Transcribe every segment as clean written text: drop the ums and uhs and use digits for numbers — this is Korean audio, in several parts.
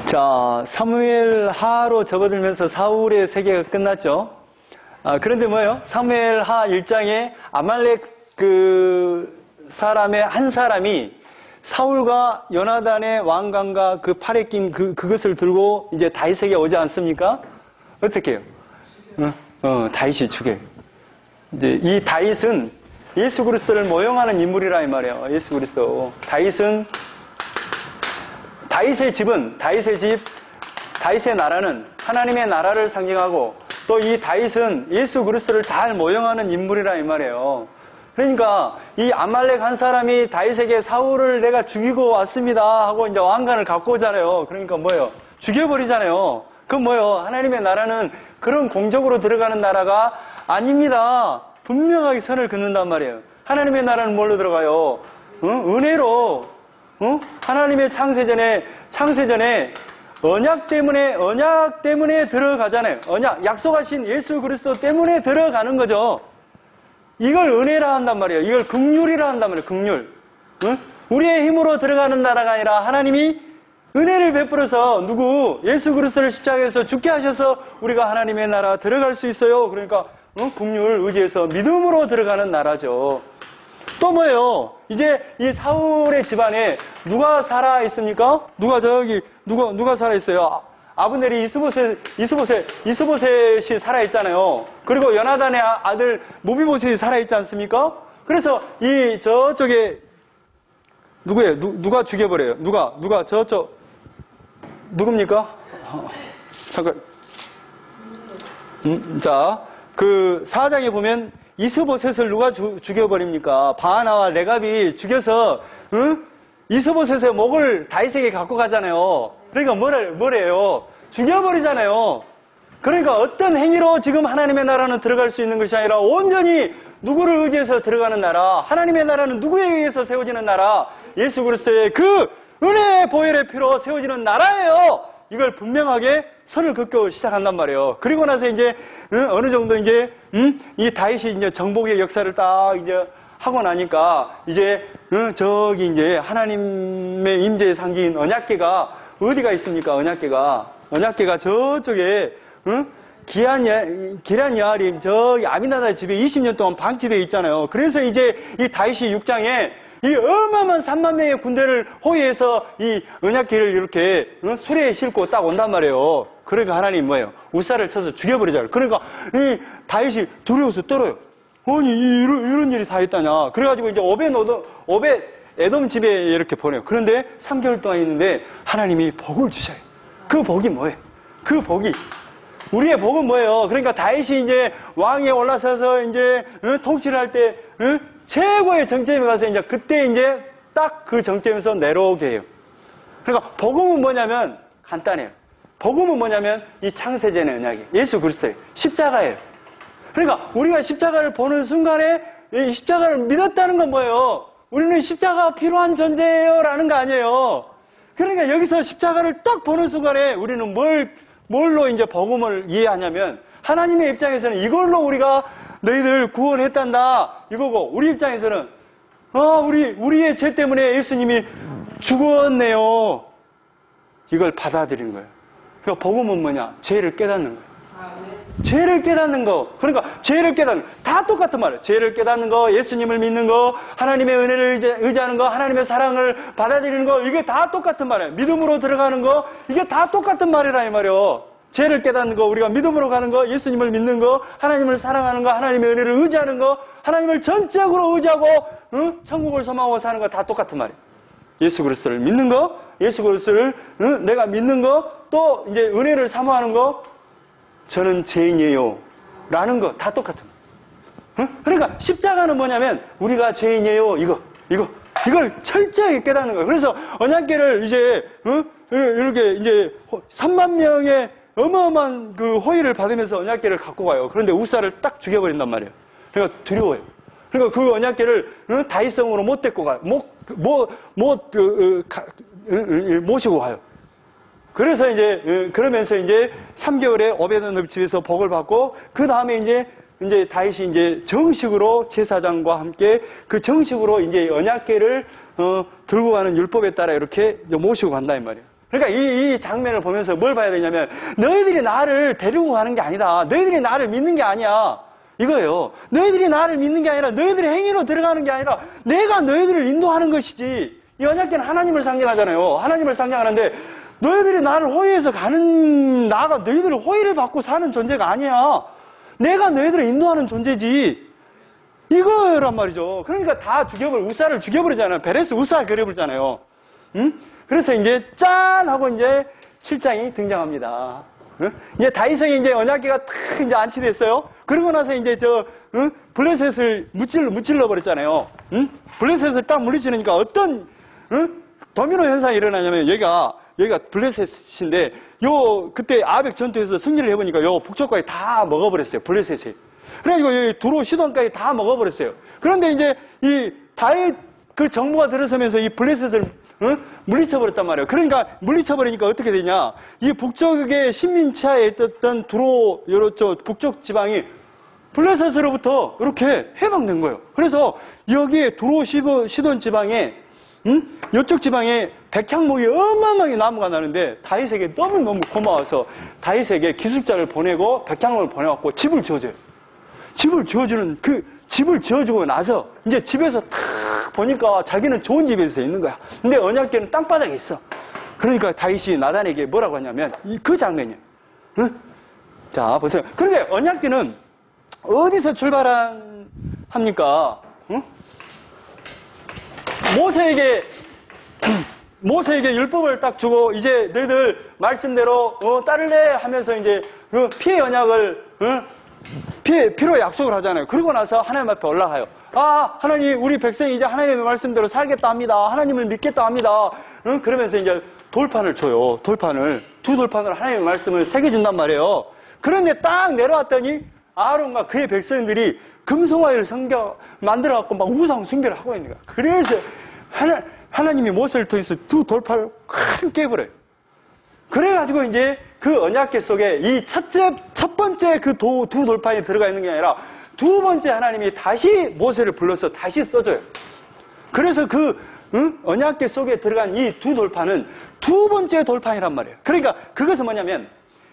자, 사무엘 하로 접어들면서 사울의 세계가 끝났죠. 그런데 뭐예요? 사무엘 하 1장에 아말렉 사람의 한 사람이 사울과 요나단의 왕관과 그 팔에 낀 그것을 들고 이제 다윗에게 오지 않습니까? 어떻게 해요? 다윗이 죽여요. 이제 이 다윗은 예수 그리스도를 모형하는 인물이라 이 말이에요. 예수 그리스도. 다윗의 집은, 다윗의 나라는 하나님의 나라를 상징하고 또 이 다윗은 예수 그리스도를 잘 모형하는 인물이라 이 말이에요. 그러니까 이 아말렉 한 사람이 다윗에게 사울을 내가 죽이고 왔습니다 하고 이제 왕관을 갖고 오잖아요. 그러니까 뭐예요? 죽여버리잖아요. 그럼 뭐예요? 하나님의 나라는 그런 공적으로 들어가는 나라가 아닙니다. 분명하게 선을 긋는단 말이에요. 하나님의 나라는 뭘로 들어가요? 은혜로. 하나님의 창세전에 언약 때문에 들어가잖아요. 약속하신 예수 그리스도 때문에 들어가는 거죠. 이걸 은혜라 한단 말이에요. 이걸 긍휼이라 한단 말이에요. 긍휼. 우리의 힘으로 들어가는 나라가 아니라 하나님이 은혜를 베풀어서 예수 그리스도를 십자가에서 죽게 하셔서 우리가 하나님의 나라 들어갈 수 있어요. 그러니까 긍휼 의지해서 믿음으로 들어가는 나라죠. 또 뭐예요? 이제 이 사울의 집안에 누가 살아 있습니까? 누가 살아 있어요? 아브넬이 이스보셋이 살아 있잖아요. 그리고 요나단의 아들 모비보셋이 살아 있지 않습니까? 그래서 저쪽에 누구예요? 누가 죽여버려요? 누가 누굽니까? 잠깐. 자, 그 4장에 보면 이스보셋을 누가 죽여버립니까? 바하나와 레갑이 죽여서 이스보셋의 목을 다윗에게 갖고 가잖아요. 그러니까 뭐래요? 죽여버리잖아요. 그러니까 어떤 행위로 지금 하나님의 나라는 들어갈 수 있는 것이 아니라 온전히 누구를 의지해서 들어가는 나라, 하나님의 나라는 누구에 의해서 세워지는 나라, 예수 그리스도의 그 은혜의 보혈의 피로 세워지는 나라예요. 이걸 분명하게 선을 긋고 시작한단 말이에요. 그리고 나서 이제 어느 정도 이제 이 다윗이 이제 정복의 역사를 딱 이제 하고 나니까 이제 저기 이제 하나님의 임재의 상징인 언약궤가 어디가 있습니까? 언약궤가 저쪽에 기란 여아림 저기 아비나답의 집에 20년 동안 방치되어 있잖아요. 그래서 이제 이 다윗이 6장에 이 어마어마한 3만 명의 군대를 호위해서 이 언약궤를 이렇게 수레에 싣고 딱 온단 말이에요. 그러니까 하나님 뭐예요? 우사를 쳐서 죽여버리잖아요. 그러니까 이 다윗이 두려워서 떨어요. 아니 이런 일이 다 있다냐. 그래가지고 이제 오벳 에돔 집에 이렇게 보내요. 그런데 3개월 동안 있는데 하나님이 복을 주셔요. 그 복이 뭐예요? 우리의 복은 뭐예요? 그러니까 다윗이 이제 왕위에 올라서서 이제 통치를 할 때 최고의 정점에 가서 이제 그때 이제 딱 그 정점에서 내려오게 해요. 그러니까 복음은 뭐냐면 간단해요. 복음은 뭐냐면 이 창세전의 언약이에요. 예수 그리스도예요. 십자가예요. 그러니까 우리가 십자가를 보는 순간에 이 십자가를 믿었다는 건 뭐예요? 우리는 십자가가 필요한 존재예요 라는 거 아니에요. 그러니까 여기서 십자가를 딱 보는 순간에 우리는 뭘로 이제 복음을 이해하냐면 하나님의 입장에서는 이걸로 우리가 너희들 구원했단다 이거고, 우리 입장에서는 우리의 죄 때문에 예수님이 죽었네요. 이걸 받아들이는 거예요. 그러니까 복음은 뭐냐? 죄를 깨닫는 거예요. 죄를 깨닫는 거. 그러니까 죄를 깨닫는 거. 다 똑같은 말이에요. 죄를 깨닫는 거, 예수님을 믿는 거, 하나님의 은혜를 의지하는 거, 하나님의 사랑을 받아들이는 거, 이게 다 똑같은 말이에요. 믿음으로 들어가는 거, 이게 다 똑같은 말이라 이 말이에요. 죄를 깨닫는 거, 우리가 믿음으로 가는 거, 예수님을 믿는 거, 하나님을 사랑하는 거, 하나님의 은혜를 의지하는 거, 하나님을 전적으로 의지하고 천국을 소망하고 사는 거 다 똑같은 말이에요. 예수 그리스도를 믿는 거, 예수 그리스도를 내가 믿는 거, 또 이제 은혜를 사모하는 거, 저는 죄인이에요 라는 거 다 똑같은 거. 그러니까 십자가는 뭐냐면 우리가 죄인이에요 이걸 철저하게 깨닫는 거예요. 그래서 언약궤를 이제 이렇게 이제 3만 명의 어마어마한 그 호의를 받으면서 언약궤를 갖고 가요. 그런데 우사를 딱 죽여버린단 말이에요. 그러니까 두려워요. 그러니까 그 언약궤를 다윗성으로 못 데리고 가요. 모시고 가요. 그래서 이제 그러면서 이제 3개월에 오벳에돔 집에서 복을 받고, 그 다음에 이제 다윗이 이제 정식으로 제사장과 함께 그 정식으로 이제 언약궤를 들고 가는 율법에 따라 이렇게 모시고 간다 이 말이에요. 그러니까 이 장면을 보면서 뭘 봐야 되냐면, 너희들이 나를 데리고 가는 게 아니다. 너희들이 나를 믿는 게 아니야. 이거예요. 너희들이 나를 믿는 게 아니라, 너희들의 행위로 들어가는 게 아니라, 내가 너희들을 인도하는 것이지. 이 언약궤는 하나님을 상징하잖아요. 하나님을 상징하는데, 너희들이 나를 호위해서 가는, 나가 너희들을 호위를 받고 사는 존재가 아니야. 내가 너희들을 인도하는 존재지. 이거란 말이죠. 그러니까 다 우사를 죽여버리잖아요. 베레스 우사 그려버리잖아요. 응? 그래서 이제 짠! 하고 이제 7장이 등장합니다. 응? 이제 다윗에게 이제 언약궤가 탁 이제 안치됐어요. 그러고 나서 이제 응? 블레셋을 무찔러 버렸잖아요. 응? 블레셋을 딱 물리치니까 어떤, 응? 도미노 현상이 일어나냐면 여기가 블레셋인데, 그때 아벡 전투에서 승리를 해보니까 북쪽까지 다 먹어버렸어요. 블레셋이. 그래가지고 여기 두로 시돈까지 다 먹어버렸어요. 그런데 이제 이 다윗 그 정부가 들어서면서 이 블레셋을 물리쳐버렸단 말이에요. 그러니까 물리쳐버리니까 어떻게 되냐. 이 북쪽의 식민지하에 있었던 두로, 북쪽 지방이 블레셋으로부터 이렇게 해방된 거예요. 그래서 여기에 두로 시돈 지방에, 이쪽 지방에 백향목이 어마어마하게 나무가 나는데 다윗에게 너무너무 고마워서 다윗에게 기술자를 보내고 백향목을 보내갖고 집을 지어줘요. 집을 지어주고 나서 이제 집에서 탁 보니까 자기는 좋은 집에서 있는 거야. 근데 언약궤는 땅바닥에 있어. 그러니까 다윗이 나단에게 뭐라고 하냐면 그 장면이에요. 응? 자, 보세요. 그런데 언약궤는 어디서 출발합니까? 응? 모세에게 율법을 딱 주고 이제 너희들 말씀대로 따를래 하면서 이제 그 피의 언약을 피로 약속을 하잖아요. 그러고 나서 하나님 앞에 올라가요. 하나님, 우리 백성이 이제 하나님의 말씀대로 살겠다 합니다. 하나님을 믿겠다 합니다. 그러면서 이제 돌판을 줘요. 두 돌판으로 하나님의 말씀을 새겨준단 말이에요. 그런데 딱 내려왔더니 아론과 그의 백성들이 금송아지를 만들어갖고 막 우상 숭배를 하고 있는 거야. 그래서 하나님이 모세를 통해서 두 돌판을 확 깨버려요. 그래가지고 이제 그 언약궤 속에 이 첫 번째 그 두 돌판이 들어가 있는 게 아니라 두 번째 하나님이 다시 모세를 불러서 다시 써줘요. 그래서 언약궤 속에 들어간 이 두 돌판은 두 번째 돌판이란 말이에요. 그러니까 그것은 뭐냐면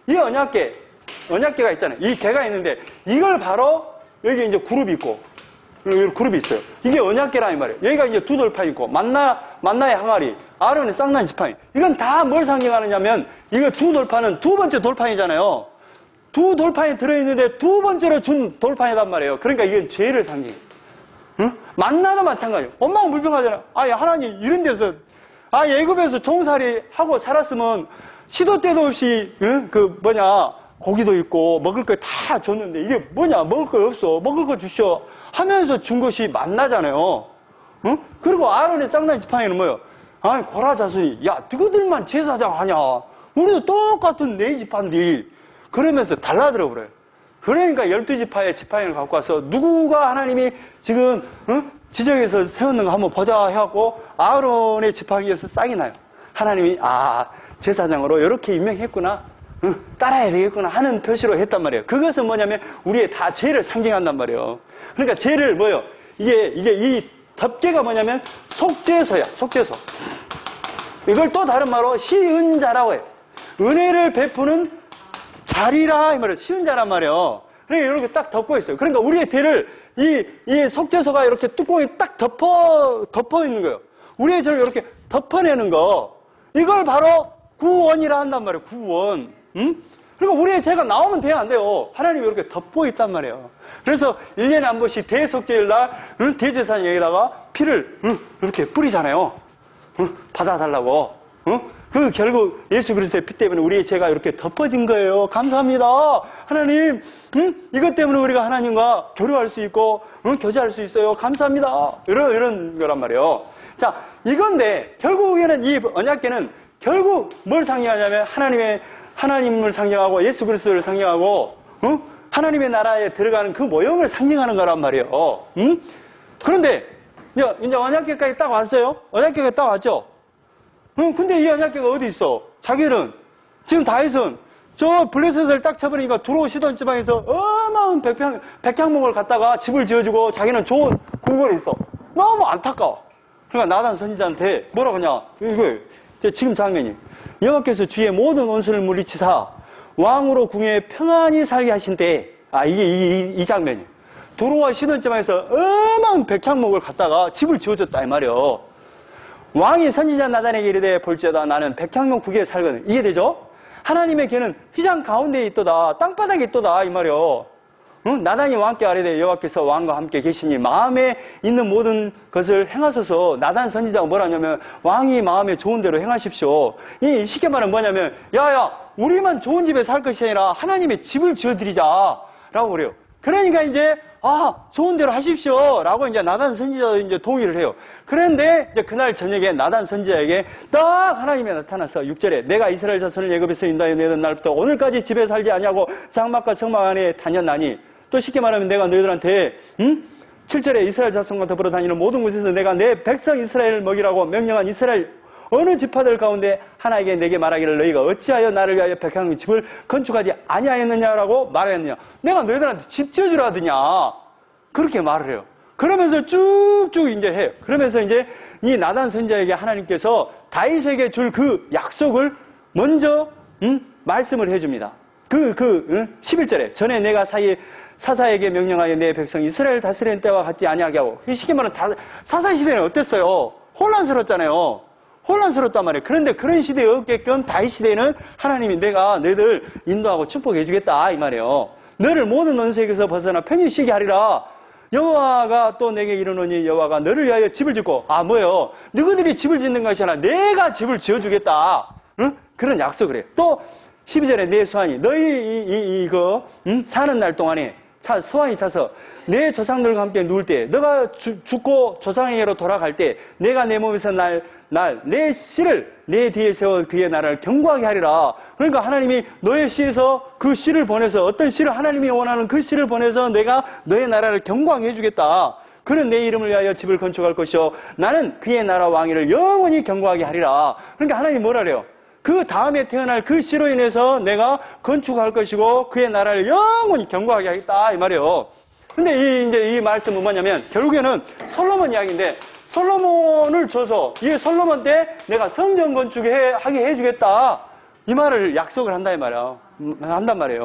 이 언약궤가 있잖아요. 이 궤가 있는데 이걸 바로 여기 이제 그룹이 있고 여기 그룹이 있어요. 이게 언약궤라는 말이에요. 여기가 이제 두 돌판이 있고 만나의 항아리, 아론의 쌍난 지팡이. 이건 다 뭘 상징하느냐면 이거 두 돌판은 두 번째 돌판이잖아요. 두 돌판이 들어있는데 두 번째로 준 돌판이란 말이에요. 그러니까 이건 죄를 상징해요. 응? 만나도 마찬가지예요. 원망불평하잖아요. 하나님 이런 데서 애굽에서 종살이 하고 살았으면 시도 때도 없이 고기도 있고 먹을 거 다 줬는데 이게 뭐냐, 먹을 거 없어, 먹을 거 주셔 하면서 준 것이 만나잖아요. 응? 그리고 아론의 쌍난 지팡이는 뭐예요? 고라 자손이, 너희들만 제사장 하냐? 우리도 똑같은 네 지파인데. 그러면서 달라들어 버려요. 그러니까 12지파의 지팡이를 갖고 와서 누구가 하나님이 지금 지정해서 세웠는가 한번 보자 해갖고 아론의 지팡이에서 싹이 나요. 하나님이 제사장으로 이렇게 임명했구나, 따라야 되겠구나 하는 표시로 했단 말이에요. 그것은 뭐냐면 우리의 다 죄를 상징한단 말이에요. 그러니까 죄를 이게 이 덮개가 뭐냐면 속죄소야. 속죄소. 이걸 또 다른 말로 시은자라고 해요. 은혜를 베푸는 자리라 이 말이에요. 시은자란 말이에요. 그러니까 이렇게 딱 덮고 있어요. 그러니까 우리의 죄를 이 속죄소가 이렇게 뚜껑이 딱 덮어 있는 거예요. 우리의 죄를 이렇게 덮어내는 거, 이걸 바로 구원이라 한단 말이에요. 구원. 그러니까 우리의 죄가 나오면 돼야 안 돼요. 하나님이 이렇게 덮고 있단 말이에요. 그래서 1년에 한 번씩 대속죄일날 대제사장 여기다가 피를 이렇게 뿌리잖아요. 받아달라고. 그 결국 예수 그리스도의 피 때문에 우리의 죄가 이렇게 덮어진 거예요. 감사합니다. 하나님, 이것 때문에 우리가 하나님과 교류할 수 있고, 교제할 수 있어요. 감사합니다. 이런 거란 말이에요. 자, 이건데, 결국에는 이 언약궤는 결국 뭘 상징하냐면 하나님을 상징하고 예수 그리스도를 상징하고, 하나님의 나라에 들어가는 그 모형을 상징하는 거란 말이에요. 그런데, 이제 언약궤까지 딱 왔어요? 언약궤가 딱 왔죠? 근데 이 언약궤가 어디 있어? 자기는, 지금 다윗은 저 블레셋을 딱 쳐버리니까 두로 시돈 지방에서 어마어마한 백향목을 갖다가 집을 지어주고 자기는 좋은 궁궐에 있어. 너무 안타까워. 그러니까 나단 선지자한테 뭐라고 하냐? 이거 지금 장면이 여호와께서 주의 모든 원수를 물리치사 왕으로 궁에 평안히 살게 하신 때, 이게 이 장면이에요. 두로와 시돈점에서 어마어마한 백향목을 갖다가 집을 지어줬다 이 말이에요. 왕이 선지자 나단에게 이르되 볼지어다 나는 백향목 구기에 살거든. 이해되죠? 하나님의 개는 휘장 가운데에 있도다, 땅바닥에 있도다 이 말이에요. 나단이 왕께 아뢰되 여호와께서 왕과 함께 계시니 마음에 있는 모든 것을 행하소서. 나단 선지자가 뭐라냐면 왕이 마음에 좋은 대로 행하십시오. 이 쉽게 말하면 뭐냐면 야야 우리만 좋은 집에 살 것이 아니라 하나님의 집을 지어드리자 라고 그래요. 그러니까 이제 좋은 대로 하십시오 라고 이제 나단 선지자도 이제 동의를 해요. 그런데 이제 그날 저녁에 나단 선지자에게 딱 하나님이 나타나서 6절에 내가 이스라엘 자손을 애굽에서 인도하여 내던 날부터 오늘까지 집에 살지 아니하고 장막과 성막 안에 다녔나니, 또 쉽게 말하면 내가 너희들한테 7절에 이스라엘 자손과 더불어 다니는 모든 곳에서 내가 내 백성 이스라엘을 먹이라고 명령한 이스라엘 어느 지파들 가운데 하나에게 내게 말하기를 너희가 어찌하여 나를 위하여 백향 집을 건축하지 아니하였느냐라고 말하였느냐. 내가 너희들한테 집 지어주라 하더냐. 그렇게 말을 해요. 그러면서 쭉쭉 이제 해요. 그러면서 이제 이 나단 선지자에게 하나님께서 다윗에게 줄 그 약속을 먼저 말씀을 해줍니다. 11절에 전에 내가 사사에게 명령하여 내 백성 이스라엘 다스리는 때와 같지 아니하게 하고, 쉽게 말하면 사사 시대는 어땠어요? 혼란스럽잖아요. 혼란스럽단 말이에요. 그런데 그런 시대에 없게끔 다윗 시대에는 하나님이 내가 너희들 인도하고 축복해 주겠다 이 말이에요. 너를 모든 원수에게서 벗어나 편히 쉬게 하리라. 여호와가 또 내게 이르노니 여호와가 너를 위하여 집을 짓고, 뭐예요? 너희들이 집을 짓는 것이 아니라 내가 집을 지어주겠다. 응? 그런 약속을 해요. 또 12절에 내 수완이 너희 사는 날 동안에 수완이 차서 내 조상들과 함께 누울 때, 너가 죽고 조상에게로 돌아갈 때 내가 내 몸에서 내 씨를 내 뒤에 세워 그의 나라를 견고하게 하리라. 그러니까 하나님이 너의 씨에서 그 씨를 보내서, 어떤 씨를 하나님이 원하는 그 씨를 보내서 내가 너의 나라를 견고하게 해주겠다. 그는 내 이름을 위하여 집을 건축할 것이요 나는 그의 나라 왕위를 영원히 견고하게 하리라. 그러니까 하나님이 뭐라 그래요? 그 다음에 태어날 그 씨로 인해서 내가 건축할 것이고 그의 나라를 영원히 견고하게 하겠다 이 말이에요. 근데 이제 이 말씀은 뭐냐면 결국에는 솔로몬 이야기인데, 솔로몬을 줘서 이 솔로몬 때 내가 성전 건축하게 해주겠다 이 말을 약속을 한다 이 말이에요. 한단 말이에요.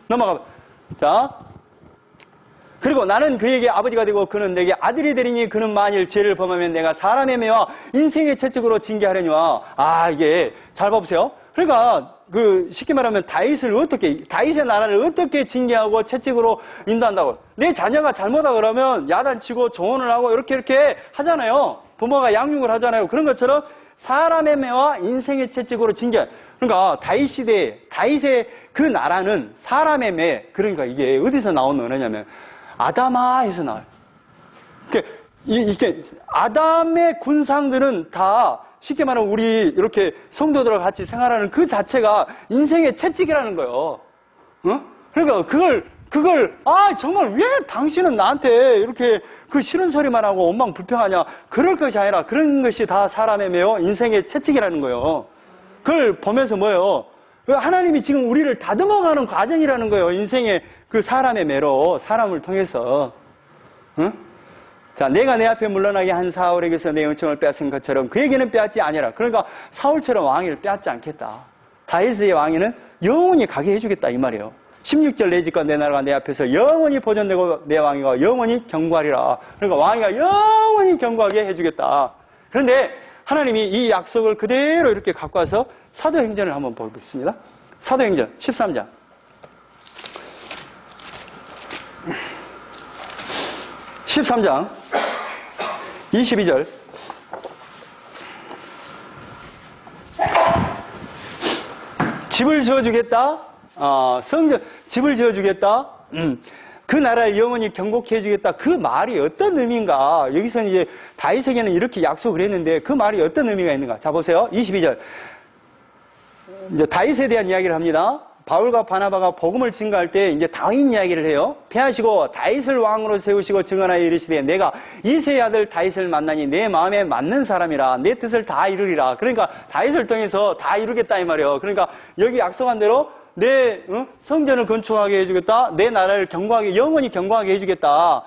넘어가. 자, 그리고 나는 그에게 아버지가 되고 그는 내게 아들이 되리니 그는 만일 죄를 범하면 내가 사람의 매와 인생의 채찍으로 징계하려니와. 이게 잘 봐보세요. 그러니까 쉽게 말하면 다윗의 나라를 어떻게 징계하고 채찍으로 인도한다고. 내 자녀가 잘못하고 그러면 야단치고 조언을 하고 이렇게 하잖아요. 부모가 양육을 하잖아요. 그런 것처럼 사람의 매와 인생의 채찍으로 징계. 그러니까 다윗 시대에 다윗의 그 나라는 사람의 매. 그러니까 이게 어디서 나온 언어냐면 아담아에서 나와요. 이게 아담의 군상들은 다 쉽게 말하면 우리 이렇게 성도들과 같이 생활하는 그 자체가 인생의 채찍이라는 거예요. 그러니까 그걸 정말 왜 당신은 나한테 이렇게 그 싫은 소리만 하고 원망불평하냐. 그럴 것이 아니라 그런 것이 다 사람의 매요 인생의 채찍이라는 거예요. 그걸 보면서 뭐예요? 하나님이 지금 우리를 다듬어가는 과정이라는 거예요. 인생의 그 사람의 매로 사람을 통해서. 자, 내가 내 앞에 물러나게 한 사울에게서 내 은총을 빼앗은 것처럼 그에게는 빼앗지 아니라. 그러니까 사울처럼 왕위를 빼앗지 않겠다. 다윗의 왕위는 영원히 가게 해주겠다 이 말이에요. 16절 내 집과 내 나라가 내 앞에서 영원히 보존되고 내 왕위가 영원히 견고하리라. 그러니까 왕위가 영원히 견고하게 해주겠다. 그런데 하나님이 이 약속을 그대로 이렇게 갖고 와서 사도행전을 한번 보겠습니다. 사도행전 13장. 13장 22절. 집을 지어주겠다. 집을 지어주겠다. 그 나라를 영원히 경고케 해주겠다. 그 말이 어떤 의미인가? 여기서는 이제 다윗에게는 이렇게 약속을 했는데 그 말이 어떤 의미가 있는가? 자, 보세요. 22절. 이제 다윗에 대한 이야기를 합니다. 바울과 바나바가 복음을 증거할 때 이제 다윗 이야기를 해요. 패하시고 다윗을 왕으로 세우시고 증언하여 이르시되 내가 이새의 아들 다윗을 만나니 내 마음에 맞는 사람이라 내 뜻을 다 이루리라. 그러니까 다윗을 통해서 다 이루겠다 이 말이에요. 그러니까 여기 약속한 대로 내 성전을 건축하게 해주겠다. 내 나라를 견고하게 영원히 견고하게 해주겠다.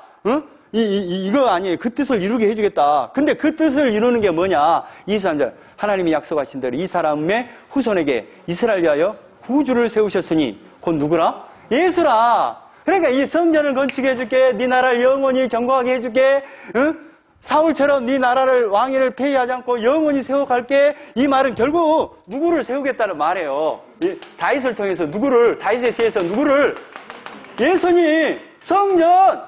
이거 아니에요. 그 뜻을 이루게 해주겠다. 근데 그 뜻을 이루는 게 뭐냐? 23절. 하나님이 약속하신 대로 이 사람의 후손에게 이스라엘 위하여 구주를 세우셨으니 곧 누구라? 예수라. 그러니까 이 성전을 건축해 줄게. 네 나라를 영원히 경고하게 해줄게. 응? 사울처럼 네 나라를 왕위를 폐위하지 않고 영원히 세워갈게. 이 말은 결국 누구를 세우겠다는 말이에요. 다윗을 통해서 누구를, 다윗에 세해서 누구를? 예수님, 성전,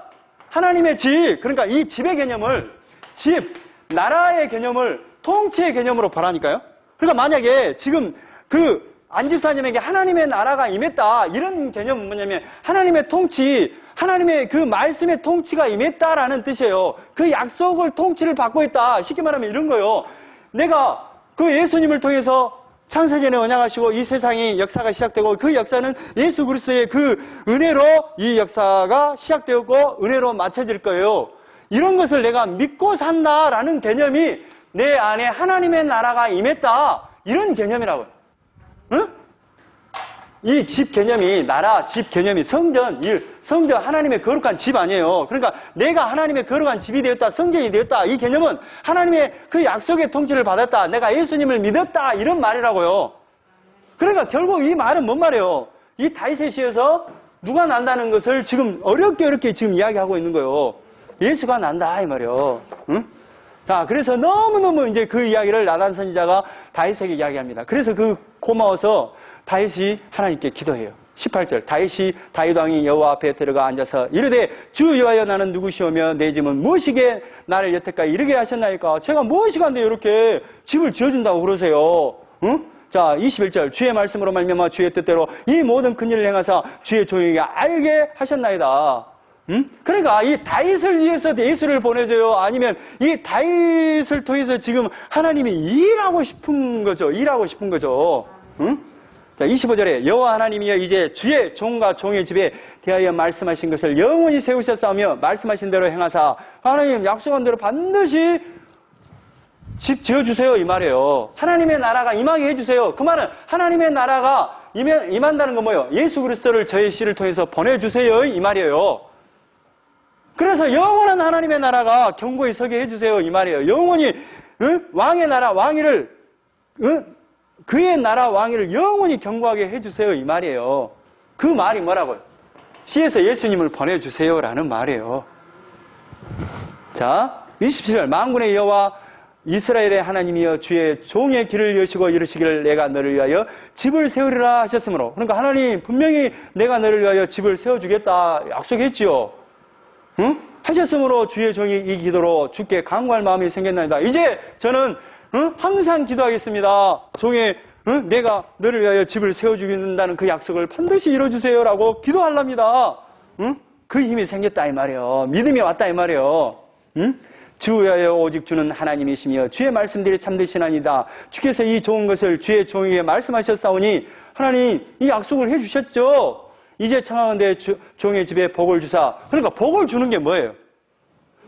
하나님의 집. 그러니까 이 집의 개념을, 집, 나라의 개념을 통치의 개념으로 보라니까요. 그러니까 만약에 지금 그 안집사님에게 하나님의 나라가 임했다, 이런 개념은 뭐냐면 하나님의 통치, 하나님의 그 말씀의 통치가 임했다라는 뜻이에요. 그 약속을 통치를 받고 있다. 쉽게 말하면 이런 거예요. 내가 그 예수님을 통해서 창세전에 언약하시고 이 세상이 역사가 시작되고 그 역사는 예수 그리스도의 그 은혜로 이 역사가 시작되었고 은혜로 마쳐질 거예요. 이런 것을 내가 믿고 산다라는 개념이 내 안에 하나님의 나라가 임했다. 이런 개념이라고요. 응? 이 집 개념이, 나라, 집 개념이 성전 하나님의 거룩한 집 아니에요. 그러니까 내가 하나님의 거룩한 집이 되었다, 성전이 되었다. 이 개념은 하나님의 그 약속의 통치를 받았다. 내가 예수님을 믿었다. 이런 말이라고요. 그러니까 결국 이 말은 뭔 말이에요? 이 다윗의 시에서 누가 난다는 것을 지금 어렵게 지금 이야기하고 있는 거예요. 예수가 난다 이 말이에요. 응? 자, 그래서 너무너무 이제 그 이야기를 나단 선지자가 다윗에게 이야기합니다. 그래서 그 고마워서 다윗이 하나님께 기도해요. 18절. 다윗 왕이 여호와 앞에 들어가 앉아서 이르되 주 여호와여 나는 누구시오며 내 집은 무엇이게 나를 여태까지 이르게 하셨나이까? 제가 무엇이간데 이렇게 집을 지어준다고 그러세요? 응? 자, 21절. 주의 말씀으로 말미암아 주의 뜻대로 이 모든 큰 일을 행하사 주의 종에게 알게 하셨나이다. 응? 그러니까 이 다윗을 위해서 예수를 보내줘요? 아니면 이 다윗을 통해서 지금 하나님이 일하고 싶은 거죠? 응? 자, 25절에 여호와 하나님이여 이제 주의 종과 종의 집에 대하여 말씀하신 것을 영원히 세우셨사오며 말씀하신 대로 행하사 하나님 약속한 대로 반드시 집 지어주세요 이 말이에요. 하나님의 나라가 임하게 해주세요. 그 말은 하나님의 나라가 임한다는 건 뭐예요? 예수 그리스도를 저의 씨를 통해서 보내주세요 이 말이에요. 그래서 영원한 하나님의 나라가 견고히 서게 해주세요 이 말이에요. 영원히 왕의 나라 왕위를 그의 나라 왕위를 영원히 견고하게 해주세요 이 말이에요. 그 말이 뭐라고요? 시에서 예수님을 보내주세요라는 말이에요. 자, 27절. 만군의 여호와 이스라엘의 하나님이여 주의 종의 길을 여시고 이르시기를 내가 너를 위하여 집을 세우리라 하셨으므로, 그러니까 하나님 분명히 내가 너를 위하여 집을 세워주겠다 약속했지요. 응? 하셨으므로 주의 종이 이 기도로 주께 간구할 마음이 생겼나이다. 이제 저는 항상 기도하겠습니다. 종의 내가 너를 위하여 집을 세워주겠다는 그 약속을 반드시 이뤄주세요라고 기도하랍니다. 그 힘이 생겼다 이 말이에요. 믿음이 왔다 이 말이에요. 주 위하여 오직 주는 하나님이시며 주의 말씀들이 참되시나이다. 주께서 이 좋은 것을 주의 종에게 말씀하셨사오니 하나님 이 약속을 해주셨죠. 이제 청하건대 종의 집에 복을 주사. 그러니까 복을 주는 게 뭐예요?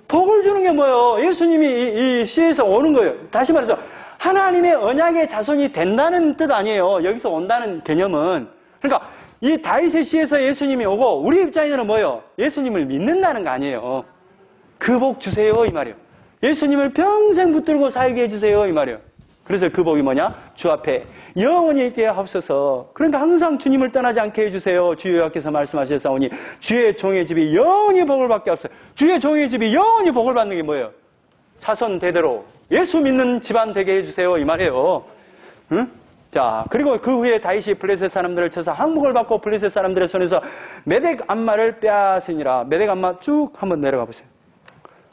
복을 주는 게 뭐예요? 예수님이 이 시에서 오는 거예요. 다시 말해서 하나님의 언약의 자손이 된다는 뜻 아니에요. 여기서 온다는 개념은. 그러니까 이 다윗의 시에서 예수님이 오고 우리 입장에서는 뭐예요? 예수님을 믿는다는 거 아니에요. 그 복 주세요 이 말이에요. 예수님을 평생 붙들고 살게 해주세요 이 말이에요. 그래서 그 복이 뭐냐? 주 앞에 영원히 있게 하옵소서. 그러니까 항상 주님을 떠나지 않게 해주세요. 주 여호와께서 말씀하셨사오니 주의 종의 집이 영원히 복을 받게 하옵소서. 주의 종의 집이 영원히 복을 받는 게 뭐예요? 차선 대대로 예수 믿는 집안 되게 해주세요 이 말이에요. 응? 자, 그리고 그 후에 다윗이 블레셋 사람들을 쳐서 항복을 받고 블레셋 사람들의 손에서 메덱 암마를 빼앗으니라. 메덱 암마 쭉 한번 내려가 보세요.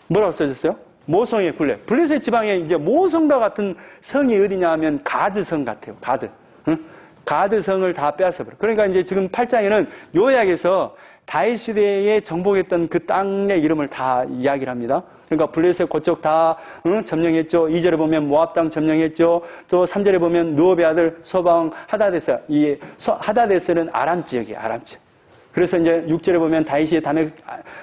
뭐라고 써졌어요? 모성의 굴레. 블레셋 지방에 이제 모성과 같은 성이 어디냐 하면 가드성 같아요. 가드. 응? 가드성을 다 빼앗아버려. 그러니까 이제 지금 8장에는 요약에서 다윗 시대에 정복했던 그 땅의 이름을 다 이야기를 합니다. 그러니까 블레셋 그쪽 다 점령했죠. 2절에 보면 모압 땅 점령했죠. 또 3절에 보면 누업의 아들 소방 하다데스. 이 하다데스는 아람 지역이에요. 아람 지역. 그래서 이제 6절에 보면 다윗이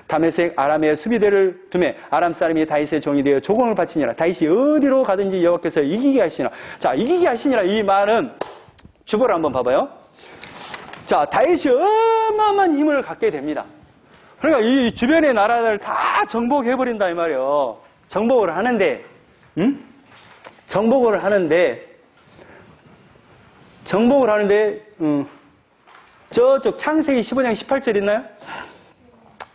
다메섹 아람의 수비대를 두매 아람 사람이 다윗의 종이 되어 조공을 바치니라. 다윗이 어디로 가든지 여호와께서 이기게 하시니라. 자, 이기게 하시니라 이 말은 주보를 한번 봐봐요. 자, 다윗이 어마어마한 힘을 갖게 됩니다. 그러니까 이 주변의 나라들 다 정복해버린다 이 말이에요. 정복을 하는데, 정복을 하는데, 저쪽 창세기 15장 18절 있나요?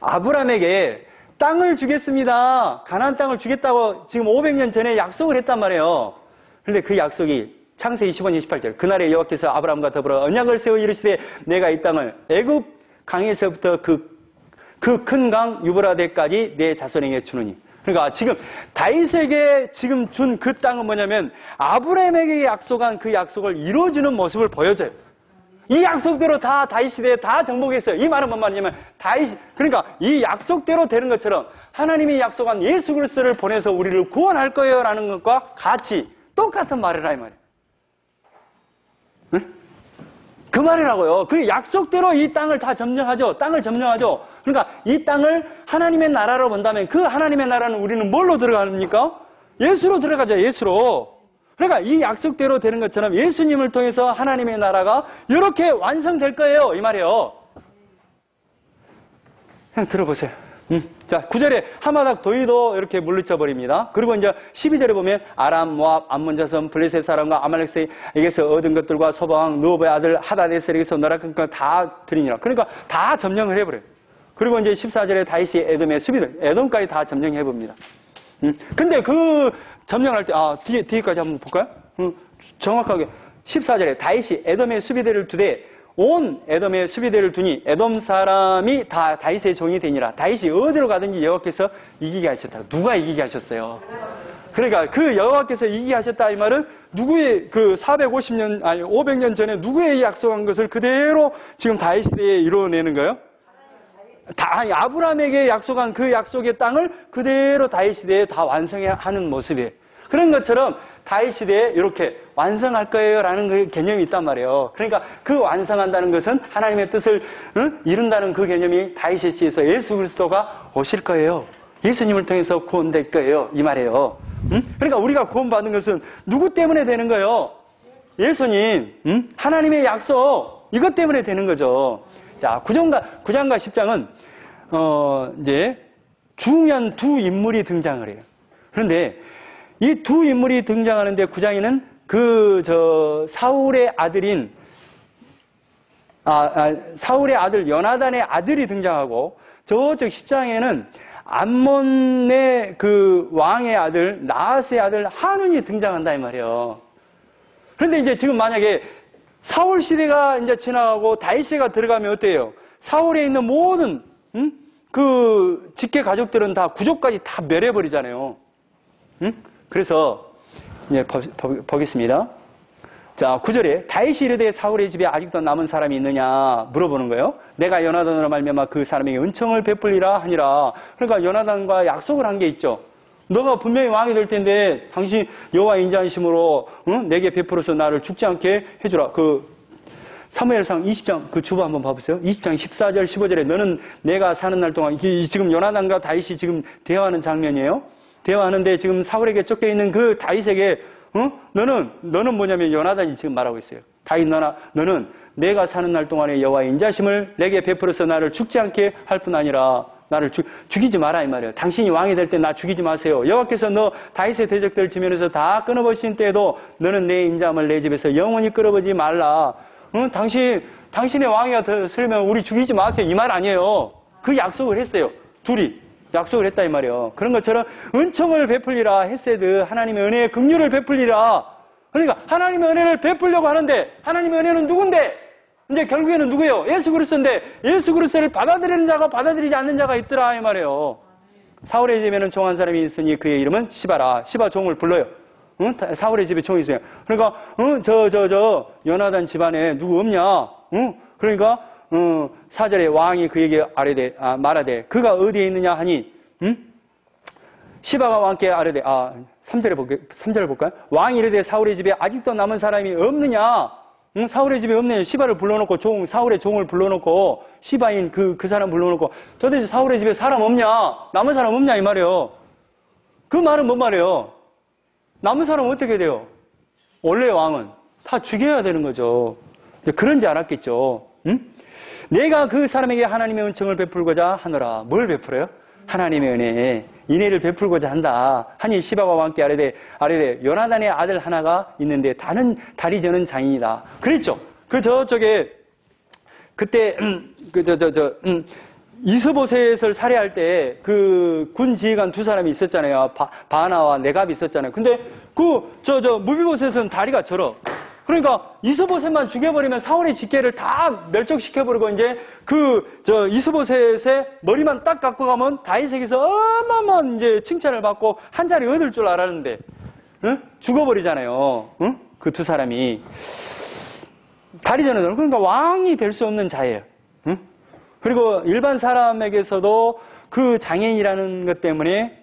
아브라함에게 땅을 주겠습니다. 가나안 땅을 주겠다고 지금 500년 전에 약속을 했단 말이에요. 그런데 그 약속이 창세기 15장 18절. 그날에 여호와께서 아브라함과 더불어 언약을 세워 이르시되 내가 이 땅을 애굽 강에서부터 그 큰 강 유브라데까지 내 자손에게 주느니. 그러니까 지금 다윗에게 지금 준 그 땅은 뭐냐면 아브라함에게 약속한 그 약속을 이루어주는 모습을 보여줘요. 이 약속대로 다 다윗 시대에 다 정복했어요. 이 말은 뭔 말이냐면 그러니까 이 약속대로 되는 것처럼 하나님이 약속한 예수 그리스도를 보내서 우리를 구원할 거예요라는 것과 같이 똑같은 말이라 이 말이에요. 응? 그 말이라고요. 그 약속대로 이 땅을 다 점령하죠. 땅을 점령하죠. 그러니까 이 땅을 하나님의 나라로 본다면 그 하나님의 나라는 우리는 뭘로 들어갑니까? 예수로 들어가죠. 예수로. 그러니까 이 약속대로 되는 것처럼 예수님을 통해서 하나님의 나라가 이렇게 완성될 거예요. 이 말이에요. 그냥 들어보세요. 자, 9절에 하마닥 도이도 이렇게 물리쳐 버립니다. 그리고 이제 12절에 보면 아람, 모압, 암몬 자손, 블레셋 사람과 아말렉에게서 얻은 것들과 소바왕, 누오베의 아들 하다데셀에게서 너락한 것 다 드리니라. 그러니까 다 점령을 해버려요. 그리고 이제 14절에 다윗이 에돔의 수비들, 에돔까지 다 점령해 봅니다. 근데 그 점령할 때, 뒤에까지 한번 볼까요? 정확하게 14절에 다윗이 에돔의 수비대를 두되 온 에돔의 수비대를 두니 에돔 사람이 다 다윗의 종이 되니라. 다윗이 어디로 가든지 여호와께서 이기게 하셨다. 누가 이기게 하셨어요? 그러니까 그 여호와께서 이기게 하셨다 이 말은 누구의 그 450년 아니 500년 전에 누구의 약속한 것을 그대로 지금 다윗 시대에 이루어내는 거예요? 아브라함에게 약속한 그 약속의 땅을 그대로 다윗 시대에 다 완성하는 모습이에요. 그런 것처럼 다윗 시대에 이렇게 완성할 거예요라는 그 개념이 있단 말이에요. 그러니까 그 완성한다는 것은 하나님의 뜻을 이룬다는 그 개념이 다윗의 시에서 예수 그리스도가 오실 거예요. 예수님을 통해서 구원될 거예요. 이 말이에요. 그러니까 우리가 구원받는 것은 누구 때문에 되는 거예요? 예수님, 하나님의 약속 이것 때문에 되는 거죠. 자, 9장과 10장은 이제 중요한 두 인물이 등장을 해요. 그런데 이 두 인물이 등장하는데 9장에는 사울의 아들인 사울의 아들 요나단의 아들이 등장하고 저쪽 10장에는 암몬의 그 왕의 아들 나하스의 아들 한운이 등장한다 이 말이에요. 그런데 이제 지금 만약에 사울 시대가 이제 지나가고 다윗 시대가 들어가면 어때요? 사울에 있는 모든 그 직계 가족들은 다 구족까지 다 멸해버리잖아요. 그래서 이제 보겠습니다. 자, 9절에 다윗이 이르되 사울의 집에 아직도 남은 사람이 있느냐 물어보는 거예요. 내가 요나단으로 말미암아 그 사람에게 은총을 베풀리라 하니라. 그러니까 요나단과 약속을 한 게 있죠. 너가 분명히 왕이 될 텐데 당신 여호와의 인자하심으로 내게 베풀어서 나를 죽지 않게 해주라. 그 사무엘상 20장 그 주보 한번 봐보세요. 20장 14절 15절에 너는 내가 사는 날 동안 지금 요나단과 다윗이 지금 대화하는 장면이에요. 대화하는데 지금 사울에게 쫓겨있는 그 다윗에게 너는 뭐냐면 요나단이 지금 말하고 있어요. 다윗 너는 내가 사는 날 동안에 여호와의 인자심을 내게 베풀어서 나를 죽지 않게 할 뿐 아니라 나를 죽이지 마라 이 말이에요. 당신이 왕이 될 때 나 죽이지 마세요. 여호와께서 너 다윗의 대적들 지면에서 다 끊어버리신 때에도 너는 내 인자함을 내 집에서 영원히 끊어버리지 말라. 당신의 왕이가 되면 우리 죽이지 마세요. 이 말 아니에요. 그 약속을 했어요. 둘이. 약속을 했다 이 말이에요. 그런 것처럼 은총을 베풀리라 헤세드 하나님의 은혜의 긍휼을 베풀리라. 그러니까 하나님의 은혜를 베풀려고 하는데 하나님의 은혜는 누군데? 이제 결국에는 누구예요? 예수 그리스도인데 예수 그리스도를 받아들이는 자가 받아들이지 않는 자가 있더라 이 말이에요. 사울의 집에는 종 한 사람이 있으니 그의 이름은 시바라. 시바 종을 불러요. 사울의 집에 종이 있어요. 그러니까 요나단 집안에 누구 없냐? 그러니까 4절에 왕이 그에게 말하되 그가 어디에 있느냐 하니 시바가 왕께 아뢰되 3절을 볼까요? 왕이 이르되 사울의 집에 아직도 남은 사람이 없느냐? 사울의 집에 없느냐? 시바를 불러놓고 사울의 종을 불러놓고 시바인 그 사람 불러놓고 도대체 사울의 집에 사람 없냐? 남은 사람 없냐? 이 말이에요. 그 말은 뭔 말이에요? 남은 사람은 어떻게 돼요? 원래 왕은 다 죽여야 되는 거죠. 그런지 알았겠죠. 내가 그 사람에게 하나님의 은총을 베풀고자 하노라. 뭘 베풀어요? 하나님의 은혜, 인애를 베풀고자 한다. 하니 시바가 왕께 아뢰되 요나단의 아들 하나가 있는데 다리 저는 장인이다. 그랬죠. 그 저쪽에 그때 이스보셋을 살해할 때 그 군 지휘관 두 사람이 있었잖아요. 바나와 네갑이 있었잖아요. 근데 무비보셋은 다리가 절어. 그러니까 이스보셋만 죽여버리면 사울의 직계를 다 멸족시켜버리고 이제 이스보셋의 머리만 딱 갖고 가면 다윗에게서 어마어마한 이제 칭찬을 받고 한 자리 얻을 줄 알았는데, 응? 죽어버리잖아요. 응? 그 두 사람이. 다리 저는, 그러니까 왕이 될 수 없는 자예요. 응? 그리고 일반 사람에게서도 그 장애인이라는 것 때문에,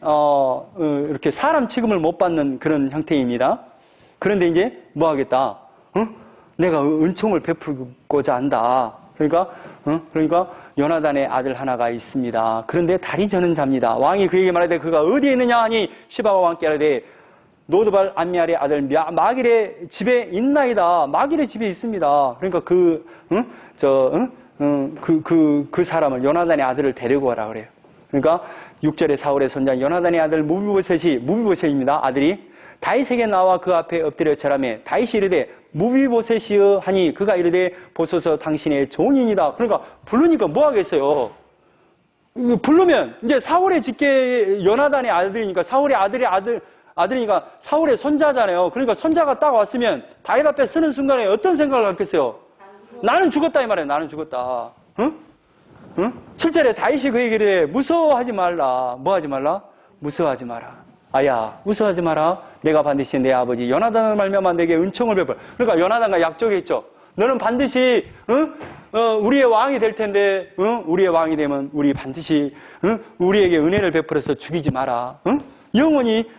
이렇게 사람 취급을 못 받는 그런 형태입니다. 그런데 이제 뭐 하겠다? 응? 내가 은총을 베풀고자 한다. 그러니까 요나단의 아들 하나가 있습니다. 그런데 다리 저는 자입니다. 왕이 그에게 말하되 그가 어디에 있느냐 하니 시바가 왕께 말하되 노드발 암미알의 아들 마길의 집에 있나이다. 마길의 집에 있습니다. 그러니까 그 사람을 요나단의 아들을 데리고 와라 그래요. 그러니까 6절에 사울의 손자 요나단의 아들 무비보셋입니다. 아들이 다윗에게 나와 그 앞에 엎드려 절하매 다윗이 이르되 무비보셋이여 하니 그가 이르되 보소서 당신의 종인이다. 그러니까 부르니까 뭐 하겠어요? 부르면 이제 사울의 직계 요나단의 아들이니까 사울의 아들이니까 사울의 손자잖아요. 그러니까 손자가 딱 왔으면 다윗 앞에 서는 순간에 어떤 생각을 갖겠어요? 나는 죽었다 이 말이에요. 나는 죽었다. 응? 응? 7절에 다윗이 그에게 이르되 무서워하지 말라. 뭐 하지 말라? 무서워하지 마라. 아야, 무서워하지 마라. 내가 반드시 내 아버지 요나단을 말미암아 내게 은총을 베풀. 그러니까 요나단과 약속했죠. 너는 반드시 우리의 왕이 될 텐데, 우리의 왕이 되면 우리 반드시 우리에게 은혜를 베풀어서 죽이지 마라. 영원히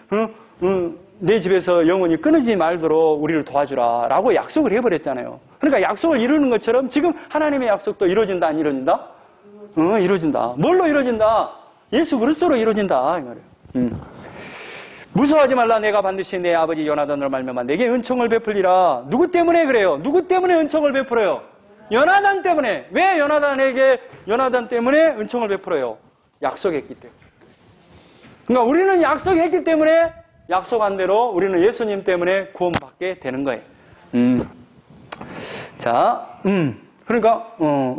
내 집에서 영원히 끊이지 말도록 우리를 도와주라. 라고 약속을 해버렸잖아요. 그러니까 약속을 이루는 것처럼 지금 하나님의 약속도 이루어진다, 안 이루어진다? 이루어진다. 뭘로 이루어진다? 예수 그리스도로 이루어진다. 이 말이에요. 무서워하지 말라. 내가 반드시 내 아버지 요나단을 말미암아 내게 은총을 베풀리라. 누구 때문에 그래요? 누구 때문에 은총을 베풀어요? 요나단 때문에. 왜 요나단 때문에 은총을 베풀어요? 약속했기 때문에. 그러니까 우리는 약속했기 때문에 약속한 대로 우리는 예수님 때문에 구원받게 되는 거예요. 그러니까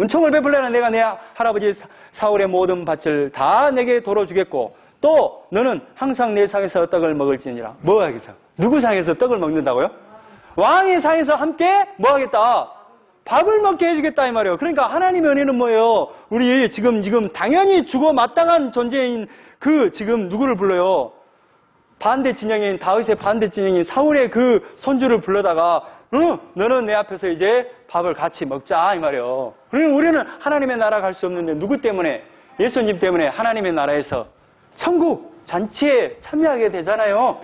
은총을 베풀려는 내가 내 할아버지 사울의 모든 밭을 다 내게 도로 주겠고 또 너는 항상 내 상에서 떡을 먹을지니라. 뭐 하겠다? 누구 상에서 떡을 먹는다고요? 왕의 상에서 함께 뭐 하겠다? 밥을 먹게 해주겠다 이 말이에요. 그러니까 하나님의 은혜는 뭐예요? 우리 지금 당연히 죽어 마땅한 존재인 지금 누구를 불러요? 반대 진영인 다윗의 반대 진영인 사울의 그 손주를 불러다가 너는 내 앞에서 이제 밥을 같이 먹자 이 말이에요. 그러면 우리는 하나님의 나라 갈 수 없는데 누구 때문에? 예수님 때문에 하나님의 나라에서 천국 잔치에 참여하게 되잖아요.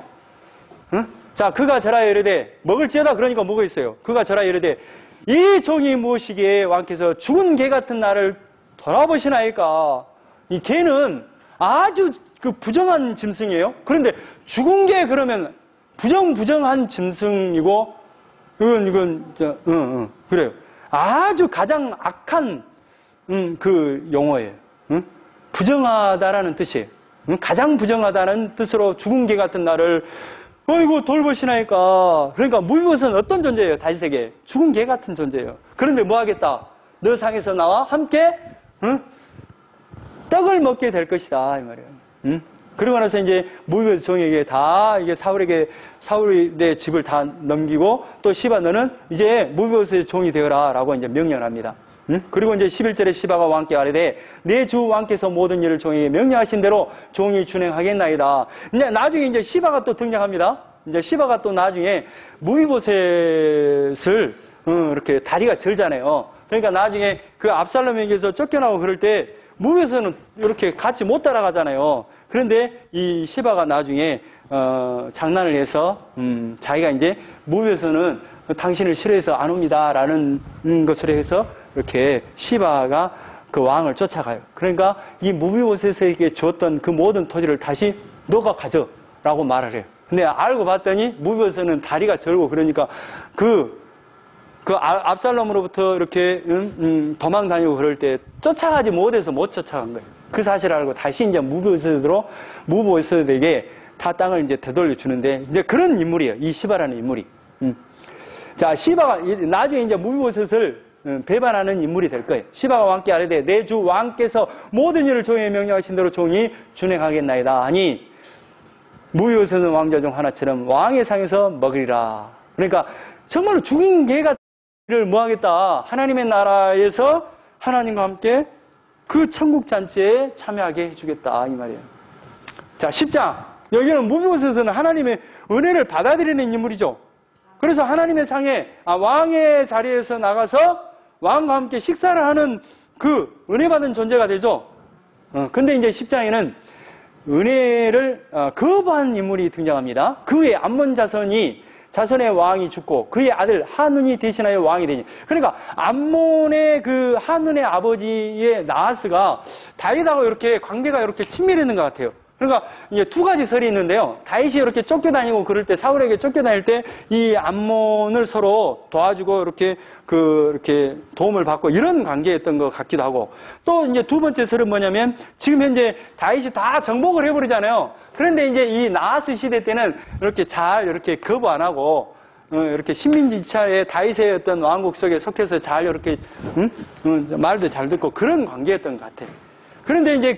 자, 그가 절하여 이르되 먹을지어다. 그러니까 뭐가 있어요? 그가 절하여 이르되 이 종이 무엇이기에 왕께서 죽은 개 같은 나를 돌아보시나이까. 이 개는 아주 부정한 짐승이에요. 그런데 죽은 개 그러면 부정한 짐승이고 그래요. 아주 가장 악한 그 용어예요. 부정하다라는 뜻이에요. 가장 부정하다는 뜻으로 죽은 개 같은 나를 어이구 돌보시나이까. 그러니까 무비보셋은 어떤 존재예요? 다윗에게 죽은 개 같은 존재예요. 그런데 뭐 하겠다? 너 상에서 나와 함께 떡을 먹게 될 것이다 이 말이에요. 그러고 나서 이제 무비보셋 종에게 다 이게 사울이 내 집을 다 넘기고 또 시바 너는 이제 무비보셋의 종이 되어라라고 이제 명령을 합니다. 그리고 이제 11절에 시바가 왕께 아뢰되 내 주 왕께서 모든 일을 종에게 명령하신 대로 종이 준행하겠나이다. 이제 나중에 이제 시바가 또 등장합니다. 이제 시바가 또 나중에 무비보셋을 이렇게 다리가 절잖아요. 그러니까 나중에 그 압살롬에게서 쫓겨나고 그럴 때 무비보셋은 이렇게 같이 못 따라가잖아요. 그런데 이 시바가 나중에 장난을 해서 자기가 이제 무비보셋은 당신을 싫어해서 안 옵니다라는 것을 해서 이렇게 시바가 그 왕을 쫓아가요. 그러니까 이 무비보셋에게 줬던 그 모든 토지를 다시 너가 가져라고 말을 해요. 근데 알고 봤더니 무비보셋은 다리가 절고 그러니까 그 그 압살롬으로부터 이렇게 도망 다니고 그럴 때 쫓아가지 못해서 못 쫓아간 거예요. 그 사실을 알고 다시 이제 무보에서에게 타 땅을 이제 되돌려 주는데 이제 그런 인물이에요. 이 시바라는 인물이. 자, 시바가 나중에 이제 무보셋을 배반하는 인물이 될 거예요. 시바가 왕께 아뢰되 내 주 왕께서 모든 일을 종에게 명령하신 대로 종이 준행하겠나이다 하니 무보셋은 왕자 중 하나처럼 왕의 상에서 먹으리라. 그러니까 정말로 죽인 개가 를 뭐 하겠다. 하나님의 나라에서 하나님과 함께 그 천국 잔치에 참여하게 해주겠다 이 말이에요. 자, 10장 여기는 무보셋은 하나님의 은혜를 받아들이는 인물이죠. 그래서 하나님의 상에 왕의 자리에서 나가서 왕과 함께 식사를 하는 그 은혜 받은 존재가 되죠. 근데 이제 10장에는 은혜를 거부한 인물이 등장합니다. 그 후에 암몬 자손의 왕이 죽고 그의 아들 한눈이 대신하여 왕이 되니. 그러니까 암몬의 그 한눈의 아버지의 나하스가 다윗하고 이렇게 관계가 이렇게 친밀했는 것 같아요. 그러니까 이게 두 가지 설이 있는데요. 다윗이 이렇게 쫓겨다니고 그럴 때, 사울에게 쫓겨다닐 때 이 암몬을 서로 도와주고 이렇게 이렇게 도움을 받고 이런 관계였던 것 같기도 하고, 또 이제 두 번째 설은 뭐냐면 지금 현재 다윗이 다 정복을 해버리잖아요. 그런데 이제 이 나하스 시대 때는 이렇게 잘 이렇게 거부 안 하고 이렇게 식민지차에 다윗의 어떤 왕국 속에 속해서 잘 이렇게 말도 잘 듣고 그런 관계였던 것 같아요. 그런데 이제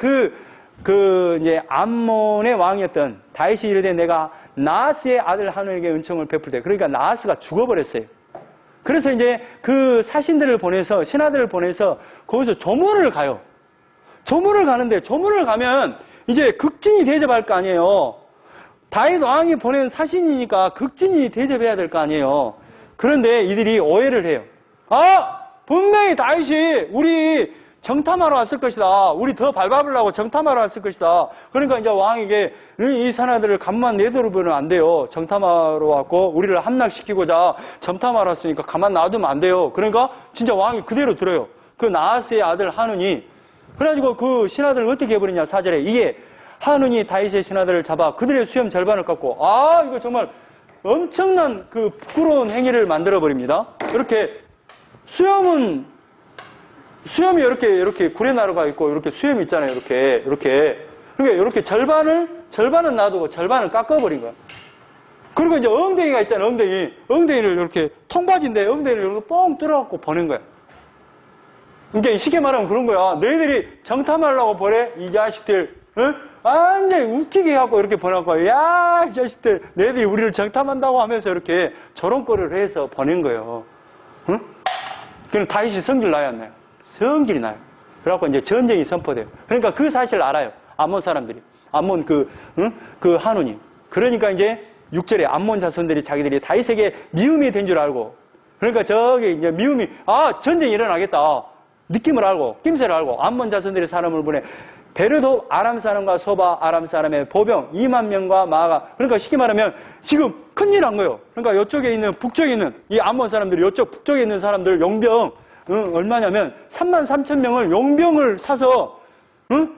이제 암몬의 왕이었던 다윗이 이르되 내가 나하스의 아들 한눈에게 은총을 베풀 때, 그러니까 나하스가 죽어버렸어요. 그래서 이제 그 사신들을 보내서, 신하들을 보내서 거기서 조문을 가요. 조문을 가는데, 조문을 가면 이제 극진히 대접할 거 아니에요. 다윗 왕이 보낸 사신이니까 극진히 대접해야 될 거 아니에요. 그런데 이들이 오해를 해요. 분명히 다윗이 우리 정탐하러 왔을 것이다. 우리 더 밟아보려고 정탐하러 왔을 것이다. 그러니까 이제 왕에게 이 사나들을 가만 내두르면 안 돼요. 정탐하러 왔고 우리를 함락시키고자 정탐하러 왔으니까 가만 놔두면 안 돼요. 그러니까 진짜 왕이 그대로 들어요. 그 나하스의 아들 한눈이. 그래가지고 그 신하들을 어떻게 해버리냐, 4절에. 이게 한눈이 다윗의 신하들을 잡아 그들의 수염 절반을 깎고, 이거 정말 엄청난 그 부끄러운 행위를 만들어버립니다. 이렇게 수염이 이렇게 구레 나루가 있고, 이렇게 수염이 있잖아요. 그러니까 이렇게 절반은 놔두고 절반을 깎아버린 거야. 그리고 이제 엉덩이가 있잖아요. 엉덩이를 이렇게 통바지인데 엉덩이를 이렇게 뻥 뚫어갖고 보낸 거야. 그러니까 쉽게 말하면 그런 거야. 너희들이 정탐하려고 보내? 이 자식들, 완전히 웃기게 해갖고 이렇게 보내갖고, 야, 이 자식들, 너희들이 우리를 정탐한다고 하면서 이렇게 조롱거리를 해서 보낸 거예요. 그럼 다윗이 성질 나요, 안 나요? 성질이 나요. 그래갖고 이제 전쟁이 선포돼요. 그러니까 그 사실을 알아요. 암몬 사람들이. 암몬 그 한눈이. 그러니까 이제 6절에 암몬 자손들이 자기들이 다윗에게 미움이 된 줄 알고, 그러니까 저기 이제 미움이, 전쟁이 일어나겠다. 느낌을 알고, 낌새를 알고, 암몬 자손들의 사람을 보내. 베르도 아람 사람과 소바 아람 사람의 보병 2만 명과 마가. 그러니까 쉽게 말하면 지금 큰일 난 거예요. 그러니까 이쪽에 있는, 북쪽에 있는 이 암몬 사람들이 이쪽 북쪽에 있는 사람들 용병, 얼마냐면 33,000명을 용병을 사서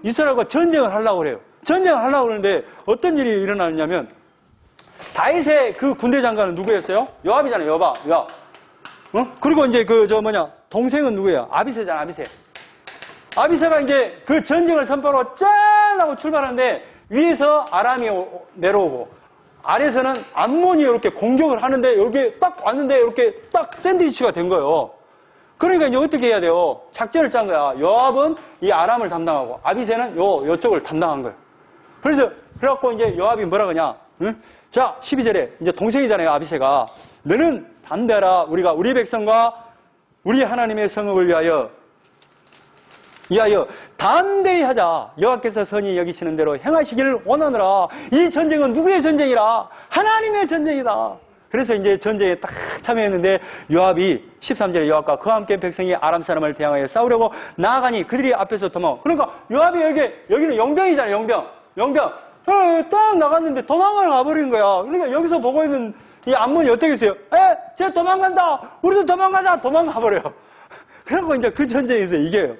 이스라엘과 전쟁을 하려고 그래요. 전쟁을 하려고 그러는데 어떤 일이 일어나느냐면, 다윗의 그 군대 장관은 누구였어요? 요압이잖아요. 요압. 그리고 이제 동생은 누구예요? 아비새잖아, 아비새. 아비새가 이제 그 전쟁을 선포하고 짠 하고 출발하는데, 위에서 아람이 내려오고 아래에서는 암몬이 이렇게 공격을 하는데, 여기 딱 왔는데 이렇게 딱 샌드위치가 된 거예요. 그러니까 이제 어떻게 해야 돼요? 작전을 짠 거야. 요압은 이 아람을 담당하고 아비새는 요쪽을 담당한 거예요. 그래갖고 이제 요압이 뭐라 그러냐? 자, 12절에 이제 동생이잖아요, 아비새가. 너는 담대하라. 우리가 우리 백성과 우리 하나님의 성읍을 위하여 담대히 하자. 여호와께서 선히 여기시는 대로 행하시기를 원하노라. 이 전쟁은 누구의 전쟁이라? 하나님의 전쟁이다. 그래서 이제 전쟁에 딱 참여했는데, 요압이 13절에 요압과 그와 함께 백성이 아람 사람을 대항하여 싸우려고 나아가니 그들이 앞에서 도망. 그러니까 요압이 여기는 용병이잖아요. 용병. 딱 나갔는데 도망을 가버린 거야. 그러니까 여기서 보고 있는 이 암몬이 어떻게 했어요? 쟤 도망간다. 우리도 도망가자. 도망가버려요. 그리고 이제 그 전쟁에서 이겨요.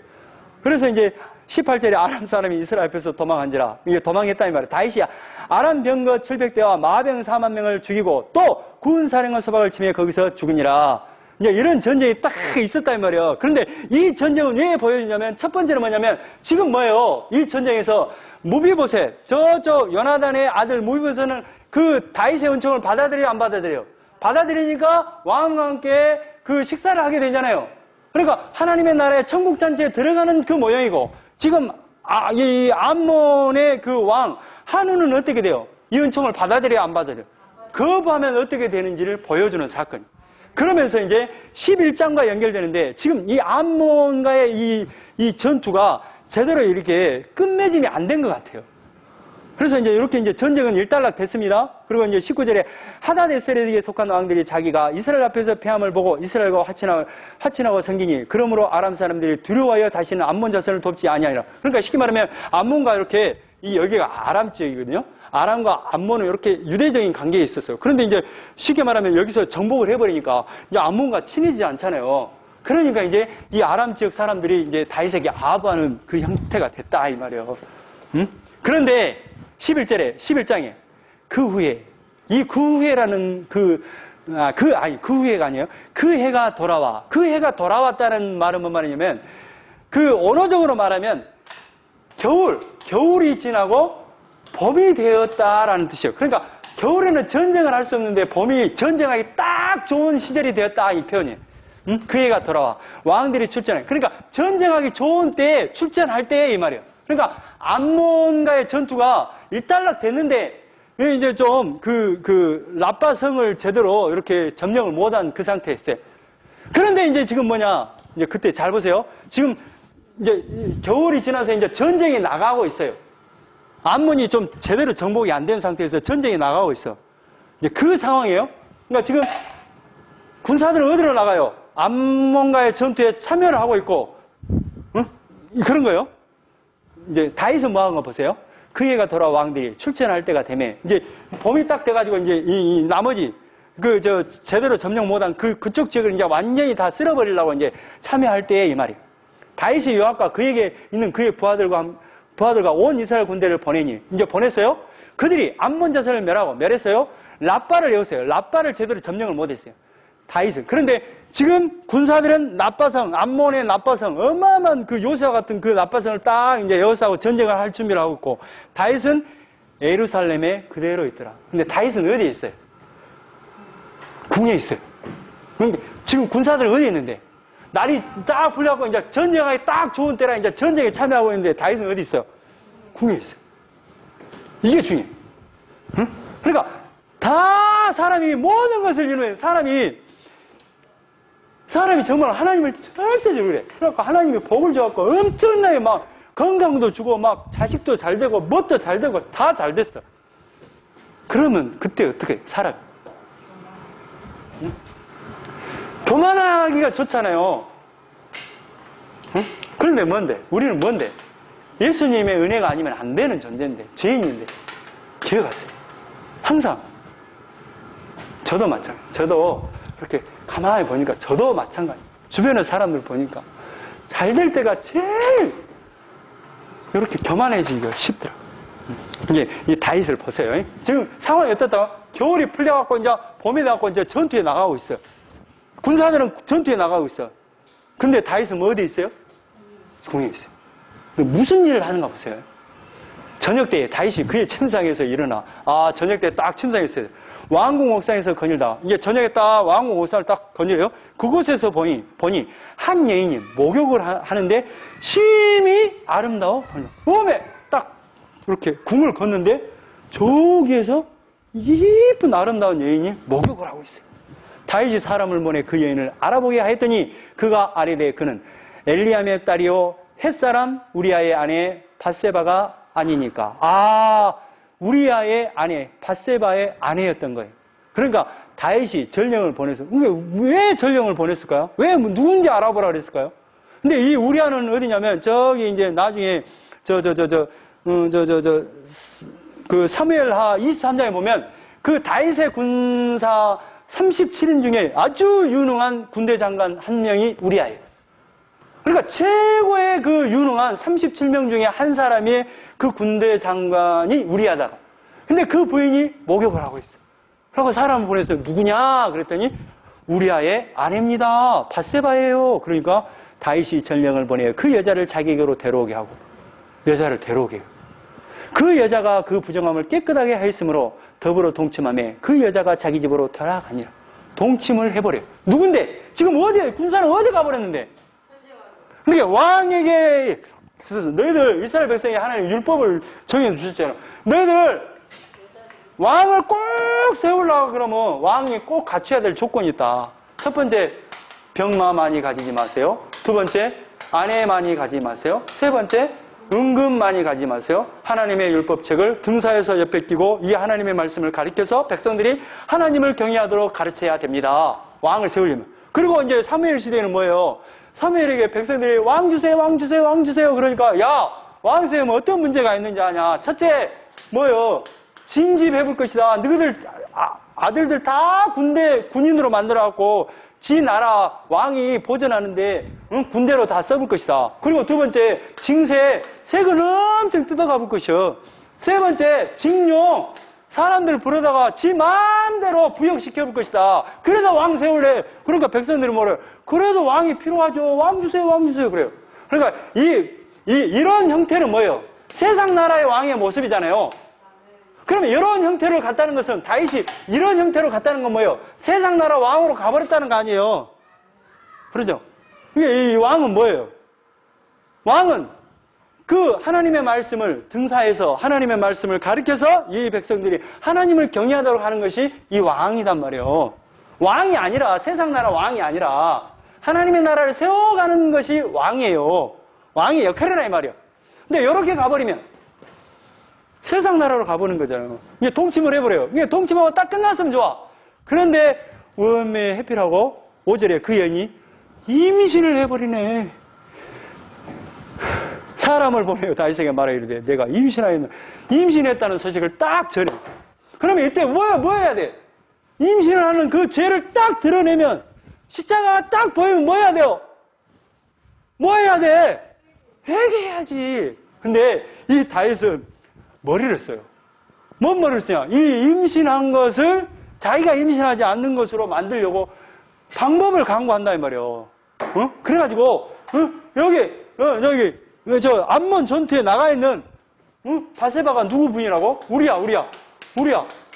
그래서 이제 18절에 아람 사람이 이스라엘 앞에서 도망한지라. 이게 도망했다 이 말이에요. 다윗이 아람 병거 700대와 마병 4만 명을 죽이고 또 군사령관 소박을 치며 거기서 죽으니라. 이제 이런 전쟁이 딱 있었다 이 말이에요. 그런데 이 전쟁은 왜 보여주냐면 첫 번째는 뭐냐면 지금 뭐예요? 이 전쟁에서 무비보셋, 저쪽 요나단의 아들 무비보셋은 그 다윗의 은총을 받아들여요, 안 받아들여요? 받아들이니까 왕과 함께 그 식사를 하게 되잖아요. 그러니까 하나님의 나라에 천국 잔치에 들어가는 그 모양이고 지금 이 암몬의 그 왕 한우는 어떻게 돼요? 이 은총을 받아들여요, 안 받아들여요? 거부하면 어떻게 되는지를 보여주는 사건. 그러면서 이제 11장과 연결되는데 지금 이 암몬과의 이 전투가 제대로 이렇게 끝맺음이 안 된 것 같아요. 그래서 이제 이렇게 이제 전쟁은 일단락 됐습니다. 그리고 이제 19절에 하다데셀에게 속한 왕들이 자기가 이스라엘 앞에서 패함을 보고 이스라엘과 화친하고 생기니 그러므로 아람 사람들이 두려워하여 다시는 암몬 자손을 돕지 아니하니라. 그러니까 쉽게 말하면 암몬과 이렇게 여기가 아람 지역이거든요. 아람과 암몬은 이렇게 유대적인 관계에 있었어요. 그런데 이제 쉽게 말하면 여기서 정복을 해버리니까 이제 암몬과 친해지지 않잖아요. 그러니까 이제 이 아람 지역 사람들이 이제 다윗에게 아부하는 그 형태가 됐다 이 말이에요. 그런데 11장에 그 후에 이 그 후에라는 그 후에가 아니에요. 그 해가 돌아와. 그 해가 돌아왔다는 말은 뭔 말이냐면 그 언어적으로 말하면 겨울이 지나고 봄이 되었다라는 뜻이에요. 그러니까 겨울에는 전쟁을 할 수 없는데 봄이 전쟁하기 딱 좋은 시절이 되었다 이 표현이에요. 그 해가 돌아와. 왕들이 출전해. 그러니까 전쟁하기 좋은 때에 출전할 때에 이 말이에요. 그러니까 암몬과의 전투가 일단락 됐는데 이제 좀 라빠 성을 제대로 이렇게 점령을 못한 그 상태였어요. 그런데 이제 지금 뭐냐? 이제 그때 잘 보세요. 지금 이제 겨울이 지나서 이제 전쟁이 나가고 있어요. 암몬이 좀 제대로 정복이 안 된 상태에서 전쟁이 나가고 있어. 이제 그 상황이에요. 그러니까 지금 군사들은 어디로 나가요? 암몬과의 전투에 참여를 하고 있고, 응? 그런 거예요. 이제 다윗은 뭐 하는 거 보세요. 그 해가 돌아와 왕들이 출전할 때가 되면 이제 봄이 딱 돼가지고 이제 이 나머지 제대로 점령 못한 그쪽 지역을 이제 완전히 다 쓸어버리려고 이제 참여할 때에 이 말이에요. 다윗이 요압과 그에게 있는 그의 부하들과 온 이스라엘 군대를 보내니 이제 보냈어요. 그들이 암몬 자손을 멸했어요. 라빠를 외웠어요. 라빠를 제대로 점령을 못했어요. 다윗은. 그런데 지금 군사들은 라빠성, 암몬의 라빠성, 어마어마한 그 요새와 같은 그 라빠성을 딱 이제 여호사하고 전쟁을 할 준비를 하고 있고, 다윗은 예루살렘에 그대로 있더라. 근데 다윗은 어디에 있어요? 궁에 있어요. 그러니까 지금 군사들 어디에 있는데? 날이 딱 풀려갖고 이제 전쟁하기 딱 좋은 때라 이제 전쟁에 참여하고 있는데 다윗은 어디 있어요? 궁에 있어요. 이게 중요해요. 응? 그러니까 다 사람이 모든 것을 이루는 사람이 정말 하나님을 절대적으로 그래. 그러니까 하나님이 복을 줘갖고 엄청나게 막 건강도 주고 막 자식도 잘 되고 뭣도 잘 되고 다 잘 됐어. 그러면 그때 어떻게 살아요? 응? 교만하기가 좋잖아요. 응? 그런데 뭔데? 우리는 뭔데? 예수님의 은혜가 아니면 안 되는 존재인데, 죄인인데 기억하세요. 항상 저도 마찬가지. 저도 그렇게 가만히 보니까 저도 마찬가지. 주변의 사람들 보니까 잘 될 때가 제일 이렇게 교만해지기가 쉽더라. 이제 이 다윗을 보세요. 지금 상황이 어떻다? 겨울이 풀려갖고 이제 봄이 나갖고 이제 전투에 나가고 있어요. 군사들은 전투에 나가고 있어. 근데 다윗은 뭐 어디 있어요? 궁에 있어요. 무슨 일을 하는가 보세요. 저녁 때에 다윗이 그의 침상에서 일어나. 저녁 때 딱 침상에 있어요. 왕궁 옥상에서 거닐다. 이제 저녁에 딱 왕궁 옥상을 딱 거닐어요. 그곳에서 보니 한 여인이 목욕을 하는데 심히 아름다워. 몸에 딱 이렇게 궁을 걷는데 저기에서 예쁜 아름다운 여인이 목욕을 하고 있어요. 다윗이 사람을 보내 그 여인을 알아보게 하였더니 그가 아뢰되 그는 엘리암의 딸이요 햇사람 우리아의 아내 밧세바가 아니니까. 우리아의 아내 밧세바의 아내였던 거예요. 그러니까 다윗이 전령을 보내서 왜 전령을 보냈을까요? 왜 누군지 알아보라 그랬을까요? 근데 이 우리아는 어디냐면 저기 이제 나중에 그 사무엘하 23장에 보면 그 다윗의 군사 37인 중에 아주 유능한 군대 장관 한 명이 우리아예요. 그러니까 최고의 그 유능한 37명 중에 한 사람이 그 군대 장관이 우리아다가. 근데 그 부인이 목욕을 하고 있어. 그러고 사람을 보내서 누구냐? 그랬더니 우리아의 아내입니다. 밧세바예요. 그러니까 다윗이 전령을 보내요. 그 여자를 자기에게로 데려오게 하고 여자를 데려오게 해요. 그 여자가 그 부정함을 깨끗하게 하였으므로 더불어 동침하며 그 여자가 자기 집으로 돌아가니라. 동침을 해버려요. 누군데? 지금 어디에? 군사는 어디 가버렸는데? 그러니까 왕에게 너희들 이스라엘 백성이 하나님 율법을 정해주셨잖아요. 너희들 왕을 꼭 세우려고 그러면 왕이 꼭 갖춰야 될 조건이 있다. 첫 번째, 병마 많이 가지지 마세요. 두 번째, 아내 많이 가지지 마세요. 세 번째, 은금 많이 가지지 마세요. 하나님의 율법책을 등사해서 옆에 끼고 이 하나님의 말씀을 가르쳐서 백성들이 하나님을 경외하도록 가르쳐야 됩니다. 왕을 세우려면. 그리고 이제 사무엘 시대에는 뭐예요? 사무엘에게 백성들이 왕 주세요, 왕 주세요, 왕 주세요. 그러니까 야, 왕 세우면 어떤 문제가 있는지 아냐? 첫째, 뭐예요? 징집해 볼 것이다. 너희들 아들들 다 군인으로 만들어갖고 지 나라 왕이 보존하는데 군대로 다 써볼 것이다. 그리고 두 번째, 징세 세금 엄청 뜯어가 볼 것이요. 세 번째, 징용 사람들 부르다가 지 마음대로 부역시켜 볼 것이다. 그래서 왕 세울래. 그러니까 백성들이 뭐래요? 그래도 왕이 필요하죠. 왕 주세요, 왕 주세요. 그래요. 그러니까 이런 형태는 뭐예요? 세상 나라의 왕의 모습이잖아요. 그러면 이런 형태로 갔다는 것은 다윗이 이런 형태로 갔다는 건 뭐예요? 세상 나라 왕으로 가버렸다는 거 아니에요. 그러죠? 이 왕은 뭐예요? 왕은 그 하나님의 말씀을 등사해서 하나님의 말씀을 가르쳐서 이 백성들이 하나님을 경외하도록 하는 것이 이 왕이단 말이에요. 왕이 아니라 세상 나라 왕이 아니라 하나님의 나라를 세워가는 것이 왕이에요. 왕의 역할이라 이 말이에요. 근데 이렇게 가버리면 세상 나라로 가보는 거잖아요. 이게 동침을 해버려요. 이게 동침하고 딱 끝났으면 좋아. 그런데 원매 해필하고 5절에 그 여인이 임신을 해버리네. 사람을 보내요. 다윗에게 말해 이르되 내가 임신했다는 소식을 딱 전해. 그러면 이때 뭐 해야 돼? 임신을 하는 그 죄를 딱 드러내면 십자가가 딱 보이면 뭐 해야 돼요? 뭐 해야 돼? 회개해야지. 근데 이 다윗은 머리를 써요. 뭔 머리를 쓰냐? 이 임신한 것을 자기가 임신하지 않는 것으로 만들려고 방법을 강구한다 이 말이에요. 그래가지고 여기 저 암몬 전투에 나가 있는 밧세바가 누구 부인이라고? 우리야.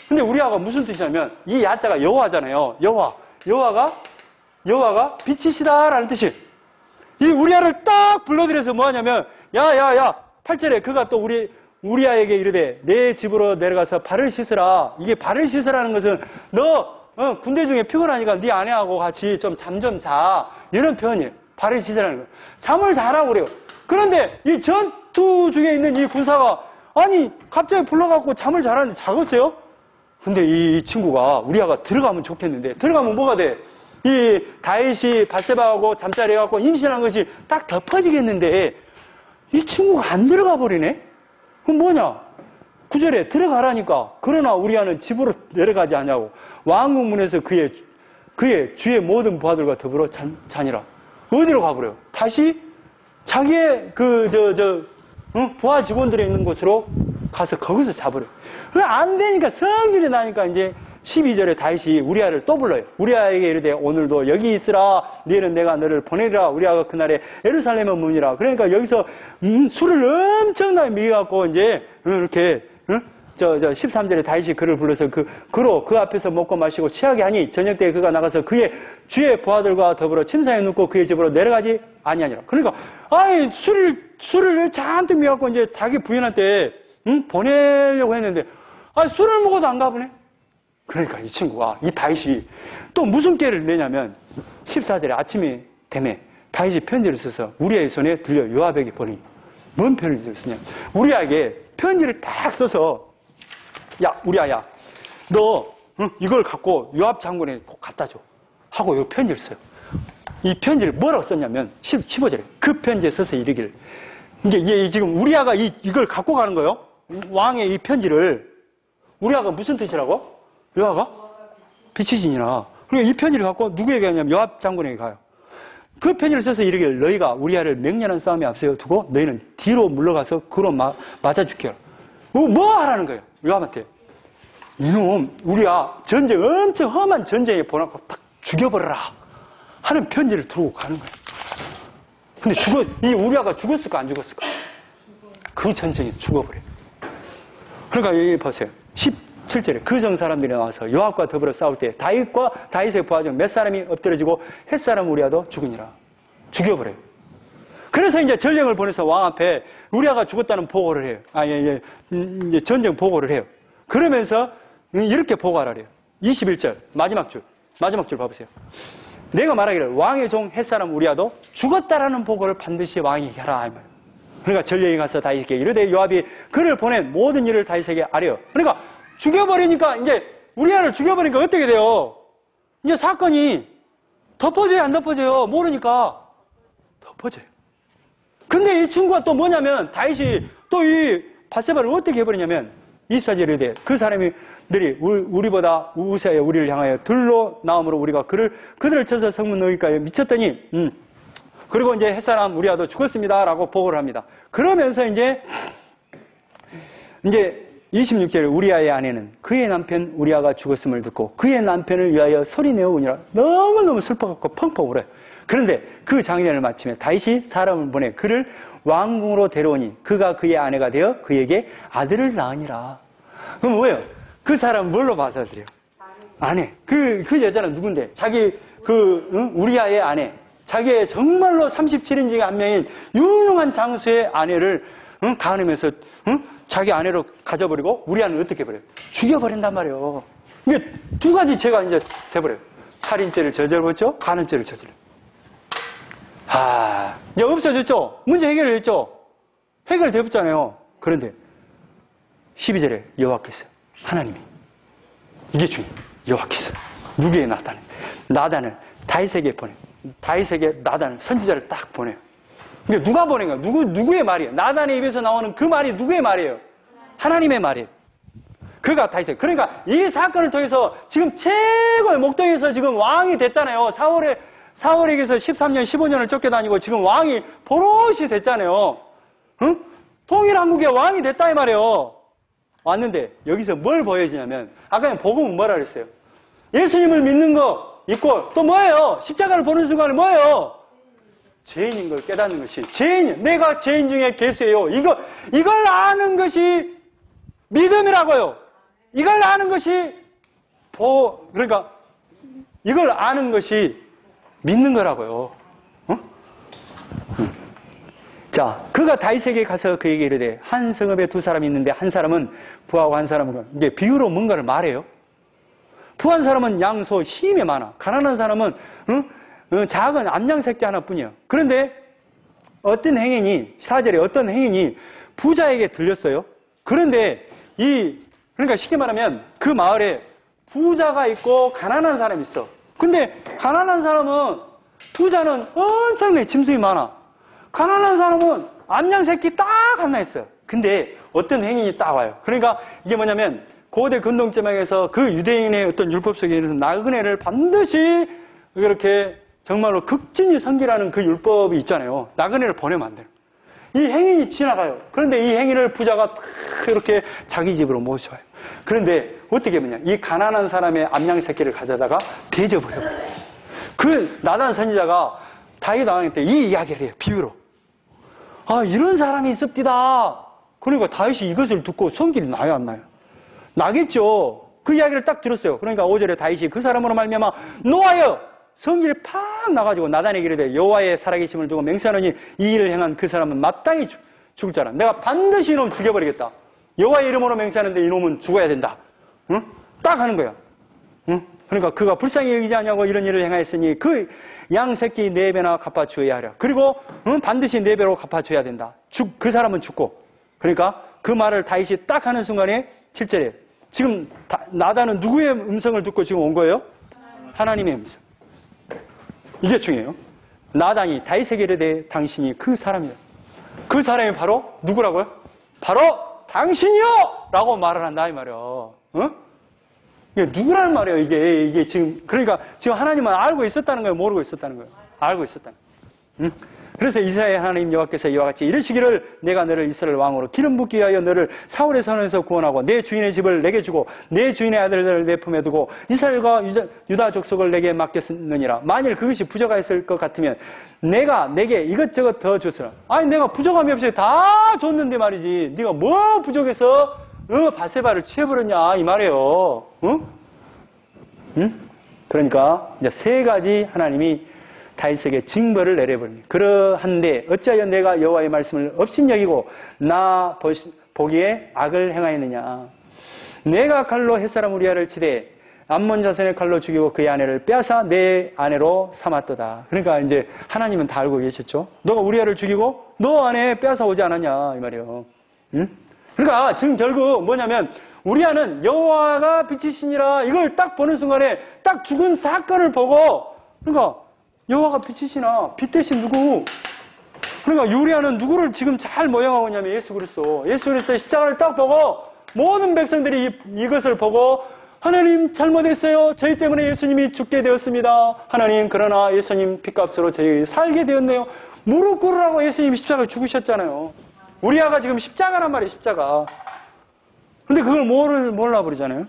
근데 우리야가 무슨 뜻이냐면 이 야자가 여호와잖아요. 여호와가 빛이시다라는 뜻이. 이 우리야를 딱 불러들여서 뭐 하냐면 야 8절에 그가 또 우리아에게 이르되 내 집으로 내려가서 발을 씻으라. 이게 발을 씻으라는 것은 너 군대 중에 피곤하니까 네 아내하고 같이 좀 잠 좀 자. 이런 표현이에요. 발을 씻으라는 거예요. 잠을 자라고 그래요. 그런데 이 전투 중에 있는 이 군사가 아니 갑자기 불러갖고 잠을 자라는데 자겠어요? 근데 이 친구가 우리아가 들어가면 좋겠는데 들어가면 뭐가 돼? 이 다윗이 밧세바하고 잠자리 해갖고 임신한 것이 딱 덮어지겠는데 이 친구가 안 들어가 버리네? 그럼 뭐냐? 9절에 들어가라니까. 그러나 우리아는 집으로 내려가지 않냐고. 왕궁문에서 그의 주의 모든 부하들과 더불어 자니라. 어디로 가버려요? 다시 자기의 부하 직원들이 있는 곳으로 가서 거기서 자버려요. 안 되니까 성질이 나니까 이제 12절에 다윗이 우리아를 또 불러요. 우리아에게 이르되 오늘도 여기 있으라. 내일은 내가 너를 보내리라. 우리아가 그날에 예루살렘에 머무니라. 그러니까 여기서 술을 엄청나게 먹여갖고 이제 이렇게 13절에 다윗이 그를 불러서 그 앞에서 먹고 마시고 취하게 하니 저녁 때에 그가 나가서 그의 주의 부하들과 더불어 침상에 눕고 그의 집으로 내려가지 아니하니라. 그러니까 술을 잔뜩 먹여갖고 이제 자기 부인한테 보내려고 했는데 술을 먹어도 안 가보네. 그러니까 이 친구가 이 다윗이 또 무슨 깨를 내냐면 14절에 아침이 되매 다윗이 편지를 써서 우리아의 손에 들려 요압에게 보내니 뭔 편지를 쓰냐? 우리아에게 편지를 딱 써서 야 우리아야 너 이걸 갖고 요압 장군에게 꼭 갖다 줘 하고 이 편지를 써요. 이 편지를 뭐라고 썼냐면 15절에 그 편지에 써서 이르기를 이게 지금 우리아가 이걸 갖고 가는 거예요. 왕의 이 편지를 우리아가 무슨 뜻이라고? 요압가? 빛이시니라. 그리고 이 편지를 갖고 누구에게 가냐면 요압 장군에게 가요. 그 편지를 써서 이르기를 너희가 우리아를 맹렬한 싸움에 앞세워 두고 너희는 뒤로 물러가서 그로 맞아 죽게 하라. 뭐 하라는 거예요? 요압한테. 이놈 우리아 전쟁 엄청 험한 전쟁에 보내고 딱 죽여버려라 하는 편지를 들고 가는 거예요. 근데 이 우리아가 죽었을까 안 죽었을까? 그 전쟁에서 죽어버려요. 그러니까 여기 보세요. 17절에 그 정 사람들이 나와서 요압과 더불어 싸울 때 다윗과 다윗의 부하 중 몇 사람이 엎드려지고 햇사람 우리아도 죽으니라. 죽여버려요. 그래서 이제 전령을 보내서 왕 앞에 우리아가 죽었다는 보고를 해요. 이제 전쟁 보고를 해요. 그러면서 이렇게 보고하라 그래요. 21절 마지막 줄 봐보세요. 내가 말하기를 왕의 종 햇사람 우리아도 죽었다라는 보고를 반드시 왕에게 하라. 그러니까 전령이 가서 다윗에게 이르되 요압이 그를 보낸 모든 일을 다윗에게 아뢰어. 그러니까 죽여버리니까 이제 우리아를 죽여버리니까 어떻게 돼요? 이제 사건이 덮어져요 안 덮어져요? 모르니까 덮어져요. 근데 이 친구가 또 뭐냐면 다윗이 또 이 밧세바를 어떻게 해버리냐면 24절에 이르되 그 사람들이 우리보다 우세하여 우리를 향하여 들로 나옴으로 우리가 그들을 쳐서 성문 너희까지 미쳤더니 그리고 이제 햇사람 우리아도 죽었습니다라고 보고를 합니다. 그러면서 이제 26절에 우리아의 아내는 그의 남편 우리아가 죽었음을 듣고 그의 남편을 위하여 소리내어 우니라. 너무너무 슬퍼갖고 펑펑 울어요. 그런데 그 장례를 마치며 다윗이 사람을 보내 그를 왕궁으로 데려오니 그가 그의 아내가 되어 그에게 아들을 낳으니라. 그럼 뭐예요? 그 사람은 뭘로 받아들여요? 아내. 그 여자는 누군데? 자기 우리아의 아내. 자기의 정말로 37인 중에 한 명인 유능한 장수의 아내를 가늠해서 자기 아내로 가져버리고 우리아는 어떻게 해버려요? 죽여버린단 말이에요. 이게 두 가지 죄가 이제 세버려요. 살인죄를 저질렀죠? 간음죄를 저질러요. 이제 없어졌죠? 문제 해결됐죠? 해결되었잖아요. 그런데 12절에 여호와께서 하나님이 이게 중요해요. 여호와께서 누구의 나단을 다윗에게 보내요. 다윗에게 나단을 선지자를 딱 보내요. 근데 누가 보낸 거야? 누구의 말이에요? 나단의 입에서 나오는 그 말이 누구의 말이에요? 하나님의 말이에요. 그가 다윗에게. 그러니까 이 사건을 통해서 지금 최고의 목동에서 지금 왕이 됐잖아요. 사울에게서 13년, 15년을 쫓겨다니고 지금 왕이 버릇이 됐잖아요. 응? 통일한국의 왕이 됐다 이 말이에요. 왔는데 여기서 뭘 보여주냐면 아까 복음은 뭐라 그랬어요? 예수님을 믿는 거 있고 또 뭐예요? 십자가를 보는 순간에 뭐예요? 죄인인 걸 깨닫는 것이 내가 죄인 중에 계세요. 이걸 아는 것이 믿음이라고요. 이걸 아는 것이 그러니까 이걸 아는 것이 믿는 거라고요. 자, 그가 다윗에게 가서 그에게 이르되 한 성읍에 두 사람이 있는데 한 사람은 부하고 한 사람은 이게 비유로 뭔가를 말해요. 부한 사람은 양소 힘이 많아. 가난한 사람은 작은 암양 새끼 하나뿐이야. 그런데 어떤 행인이 4절에 어떤 행인이 부자에게 들렸어요. 그런데 그러니까 쉽게 말하면 그 마을에 부자가 있고 가난한 사람이 있어. 근데 가난한 사람은 부자는 엄청나게 짐승이 많아. 가난한 사람은 암양 새끼 딱 하나 있어요. 근데 어떤 행인이 딱 와요. 그러니까 이게 뭐냐면 고대 근동지방에서 그 유대인의 어떤 율법 속에 있어서 나그네를 반드시 이렇게 정말로 극진히 섬기라는 그 율법이 있잖아요. 나그네를 보내면 안 돼요. 이 행인이 지나가요. 그런데 이 행인을 부자가 이렇게 자기 집으로 모셔와요. 그런데 어떻게 보냐? 이 가난한 사람의 암양 새끼를 가져다가 대접을 해요. 그 나단 선지자가 다윗 왕한테 이 이야기를 해요. 비유로. 이런 사람이 있습니다. 그러니까 다윗이 이것을 듣고 성질이 나요, 안 나요? 나겠죠. 그 이야기를 딱 들었어요. 그러니까 5절에 다윗이 그 사람으로 말미암아 노하여 성질이 팍 나가지고 나단에게 이르되 여호와의 살아계심을 두고 맹세하노니 이 일을 행한 그 사람은 마땅히 죽을 자라. 내가 반드시 이놈 죽여버리겠다. 여호와의 이름으로 맹세하는데 이놈은 죽어야 된다. 응? 딱 하는 거야. 응? 그러니까 그가 불쌍히 여기지 않냐고 이런 일을 행하였으니 그 양 새끼 4배나 갚아주어야 하랴. 그리고 반드시 4배로 갚아줘야 된다. 그 사람은 죽고. 그러니까 그 말을 다윗이 딱 하는 순간에 7절에 지금 나단은 누구의 음성을 듣고 지금 온 거예요? 하나님의 음성. 이게 중요해요. 나단이 다윗에게 이르되 당신이 그 사람이다. 그 사람이 바로 누구라고요? 바로 당신이요! 라고 말을 한다 이 말이에요. 이게 누구라는 말이에요, 이게 지금. 그러니까 지금 하나님은 알고 있었다는 거예요, 모르고 있었다는 거예요? 알고 있었다는 거예요. 그래서 이스라엘 하나님 여호와께서 이와 같이 이르시기를 내가 너를 이스라엘 왕으로 기름 붓기 위하여 너를 사울의 손에서 구원하고 내 주인의 집을 내게 주고 내 주인의 아들들을 내 품에 두고 이스라엘과 유다 족속을 내게 맡겼느니라. 만일 그것이 부족하였을 것 같으면 내가 내게 이것저것 더 줬으라. 아니 내가 부족함이 없이 다 줬는데 말이지 네가 뭐 부족해서 바세바를 취해버렸냐 이 말이에요. 응? 응? 그러니까 이제 세 가지 하나님이 다윗에게 징벌을 내려버립니다. 그러한데 어찌하여 내가 여호와의 말씀을 업신여기고 나 보기에 악을 행하였느냐. 내가 칼로 햇사람 우리아를 치되 암몬 자손의 칼로 죽이고 그의 아내를 빼앗아 내 아내로 삼았도다. 그러니까 이제 하나님은 다 알고 계셨죠. 너가 우리아를 죽이고 너 아내 빼앗아 오지 않았냐 이 말이에요. 응? 그러니까 지금 결국 뭐냐면 우리아는 여호와가 빛이시니라 이걸 딱 보는 순간에 딱 죽은 사건을 보고 그러니까 여호와가 빛이시나 빛 대신 누구? 그러니까 우리아는 누구를 지금 잘 모형하고 있냐면 예수 그리스도. 예수 그리스도의 십자가를 딱 보고 모든 백성들이 이것을 보고 하나님 잘못했어요. 저희 때문에 예수님이 죽게 되었습니다. 하나님 그러나 예수님 핏값으로 저희 살게 되었네요. 무릎 꿇으라고 예수님이 십자가에 죽으셨잖아요. 우리아가 지금 십자가란 말이에요. 십자가. 근데 그걸 몰라 버리잖아요.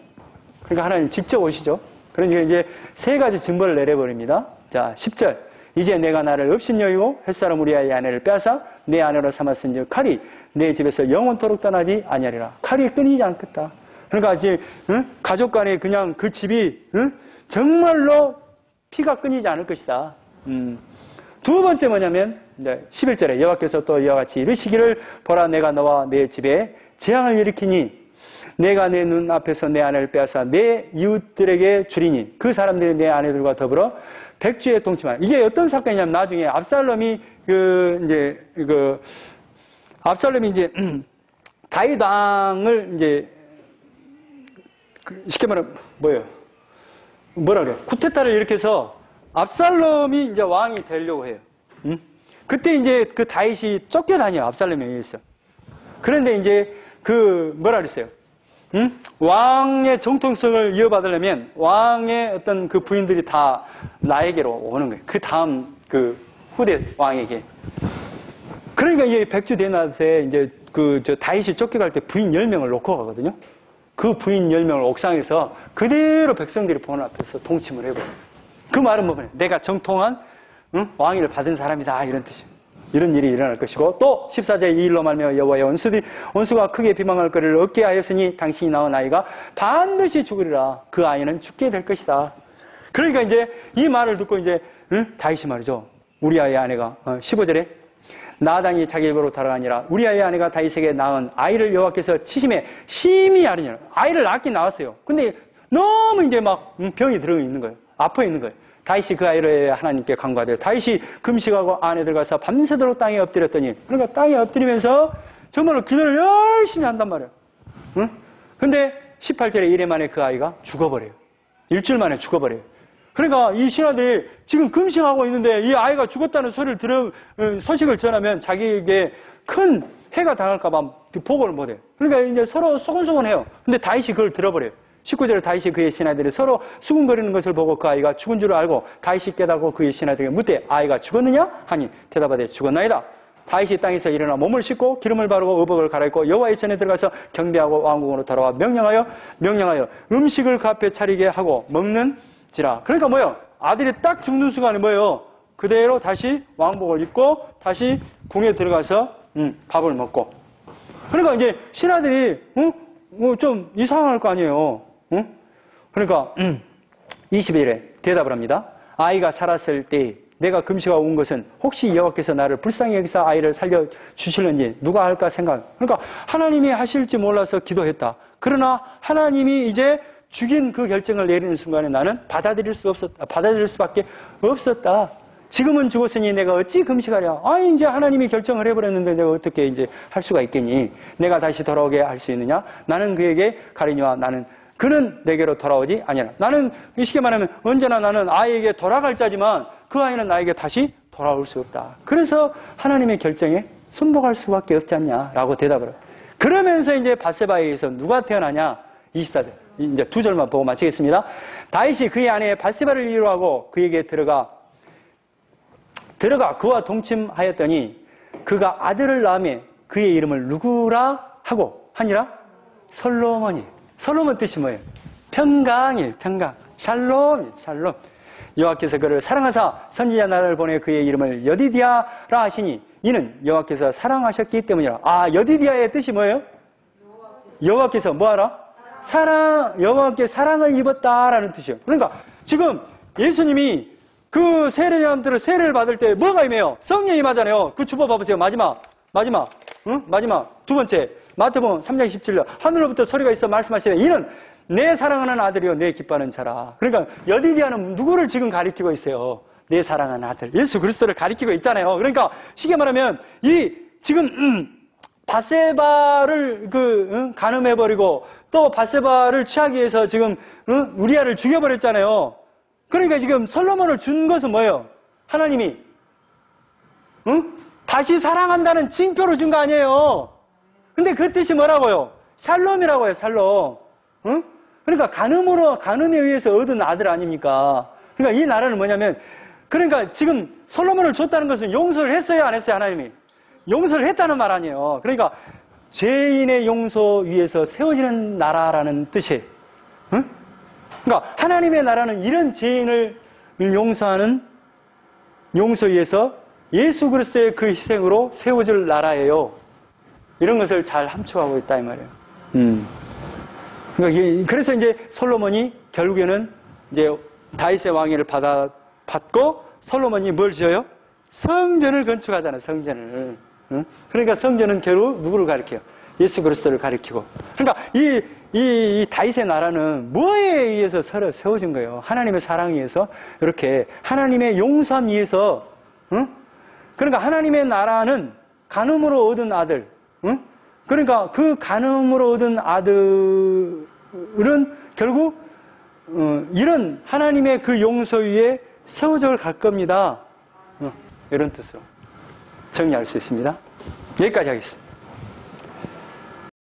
그러니까 하나님 직접 오시죠. 그러니까 이제 세 가지 징벌을 내려버립니다. 자, 10절. 이제 내가 나를 업신여기고 햇사람 우리아의 아내를 빼앗아 내 아내로 삼았은즉 칼이 내 집에서 영원토록 떠나지 아니하리라. 칼이 끊이지 않겠다. 그러니까 이제 가족 간에 그냥 그 집이 정말로 피가 끊이지 않을 것이다. 두 번째 뭐냐면 이제 11절에 여호와께서 또 이와 같이 이르시기를 보라 내가 너와 내 집에 재앙을 일으키니 내가 내 눈 앞에서 내 아내를 빼앗아 내 이웃들에게 주리니 그 사람들이 내 아내들과 더불어 백주에 동침하라. 이게 어떤 사건이냐면 나중에 압살롬이 이제 다윗 왕을 이제 쉽게 말하면 뭐라 그래요? 쿠데타를 일으켜서 압살롬이 이제 왕이 되려고 해요. 그때 이제 그 다윗이 쫓겨다녀요. 압살롬에 의해서. 그런데 이제 뭐라 그랬어요? 왕의 정통성을 이어받으려면 왕의 어떤 그 부인들이 다 나에게로 오는 거예요. 그 다음 그 후대 왕에게. 그러니까 이게 백주 대낮에 이제 저 다윗이 쫓겨갈 때 부인 10명을 놓고 가거든요. 그 부인 10명을 옥상에서 그대로 백성들이 보는 앞에서 동침을 해버려요. 그 말은 뭐냐? 내가 정통한 왕위를 받은 사람이다 이런 뜻이에요. 이런 일이 일어날 것이고 또 14절에 이 일로 말미암아 여호와의 원수가 크게 비방할 거리를 얻게 하였으니 당신이 낳은 아이가 반드시 죽으리라. 그 아이는 죽게 될 것이다. 그러니까 이제 이 말을 듣고 이제 다윗이 말이죠. 우리아의 아내가 15절에 나당이 자기 입으로 달아가니라. 우리아의 아내가 다윗에게 낳은 아이를 여호와께서 치심에 심히 아르니라. 아이를 낳긴 낳았어요. 근데 너무 이제 막 병이 들어 있는 거예요. 아파 있는 거예요. 다윗이 그 아이를 하나님께 간구하되 다윗이 금식하고 안에 들어가서 밤새도록 땅에 엎드렸더니 그러니까 땅에 엎드리면서 정말로 기도를 열심히 한단 말이에요. 응? 근데 18절에 이래 만에 그 아이가 죽어버려요. 일주일 만에 죽어버려요. 그러니까 이 신하들이 지금 금식하고 있는데 이 아이가 죽었다는 소식을 전하면 자기에게 큰 해가 당할까봐 보고를 못해요. 그러니까 이제 서로 소곤소곤해요. 근데 다윗이 그걸 들어버려요. 19절에 다윗이 그의 신하들이 서로 수군거리는 것을 보고 그 아이가 죽은 줄 알고 다윗이 깨닫고 그의 신하들에게 묻되 아이가 죽었느냐? 하니 대답하되 죽었나이다. 다윗이 땅에서 일어나 몸을 씻고 기름을 바르고 의복을 갈아입고 여호와의 전에 들어가서 경배하고 왕궁으로 돌아와 명령하여 음식을 그 앞에 차리게 하고 먹는지라. 그러니까 뭐예요? 아들이 딱 죽는 순간에 뭐예요? 그대로 다시 왕복을 입고 다시 궁에 들어가서 밥을 먹고. 그러니까 이제 신하들이 좀 이상할 거 아니에요. 그러니까 22일에 대답을 합니다. 아이가 살았을 때 내가 금식하고 온 것은 혹시 여호와께서 나를 불쌍히 여기서 아이를 살려주실는지 누가 할까 생각. 그러니까 하나님이 하실지 몰라서 기도했다. 그러나 하나님이 이제 죽인 그 결정을 내리는 순간에 나는 받아들일 수밖에 없었다. 지금은 죽었으니 내가 어찌 금식하랴. 이제 하나님이 결정을 해버렸는데 내가 어떻게 이제 할 수가 있겠니? 내가 다시 돌아오게 할 수 있느냐? 나는 그에게 가리니와 그는 내게로 돌아오지 아니라. 나는 쉽게 말하면 언제나 나는 아이에게 돌아갈 자지만 그 아이는 나에게 다시 돌아올 수 없다. 그래서 하나님의 결정에 순복할 수밖에 없지 않냐라고 대답을 해요. 그러면서 이제 바세바에 의해서 누가 태어나냐? 24절. 이제 2절만 보고 마치겠습니다. 다윗이 그의 아내 바세바를 이유로 하고 그에게 들어가 들어가 그와 동침하였더니 그가 아들을 낳으며 그의 이름을 누구라 하고 하니라? 솔로몬이. 솔로몬 뜻이 뭐예요? 평강이에요. 평강. 샬롬. 샬롬. 여호와께서 그를 사랑하사 선지자 나라를 보내 그의 이름을 여디디아라 하시니 이는 여호와께서 사랑하셨기 때문이라. 아, 여디디아의 뜻이 뭐예요? 여호와께서 뭐하라? 여호와께 사랑을 입었다라는 뜻이에요. 그러니까 지금 예수님이 그 세례요한들을 세례를 받을 때 뭐가 임해요? 성령이 임하잖아요. 그 주보 봐보세요. 마지막. 응? 마지막. 두 번째. 마태복음 3장 17절. 하늘로부터 소리가 있어 말씀하시되 이는 내 사랑하는 아들이요 내 기뻐하는 자라. 그러니까 여디디아는 누구를 지금 가리키고 있어요? 내 사랑하는 아들. 예수 그리스도를 가리키고 있잖아요. 그러니까 쉽게 말하면 이 지금 밧세바를 간음해버리고 또 밧세바를 취하기 위해서 지금 우리아를 죽여버렸잖아요. 그러니까 지금 솔로몬을 준 것은 뭐예요? 하나님이 다시 사랑한다는 징표로 준 거 아니에요. 근데 그 뜻이 뭐라고요? 샬롬이라고 해요. 샬롬. 그러니까 간음에 의해서 얻은 아들 아닙니까? 그러니까 이 나라는 뭐냐면 그러니까 지금 솔로몬을 줬다는 것은 용서를 했어요, 안 했어요, 하나님이? 용서를 했다는 말 아니에요. 그러니까 죄인의 용서 위에서 세워지는 나라라는 뜻이에요. 그러니까 하나님의 나라는 이런 죄인을 용서하는 용서 위에서 예수 그리스도의 그 희생으로 세워질 나라예요. 이런 것을 잘 함축하고 있다 이 말이에요. 그러니까 그래서 이제 솔로몬이 결국에는 이제 다윗의 왕위를 받고 솔로몬이 뭘 지어요? 성전을 건축하잖아요. 성전을. 그러니까 성전은 결국 누구를 가리켜요? 예수 그리스도를 가리키고. 그러니까 이 다윗의 나라는 뭐에 의해서 세워진 거예요? 하나님의 사랑에 의해서 이렇게 하나님의 용서함 위해서. 그러니까 하나님의 나라는 간음으로 얻은 아들. 그러니까 그 간음으로 얻은 아들은 결국 이런 하나님의 그 용서 위에 세워져 갈 겁니다. 이런 뜻으로 정리할 수 있습니다. 여기까지 하겠습니다.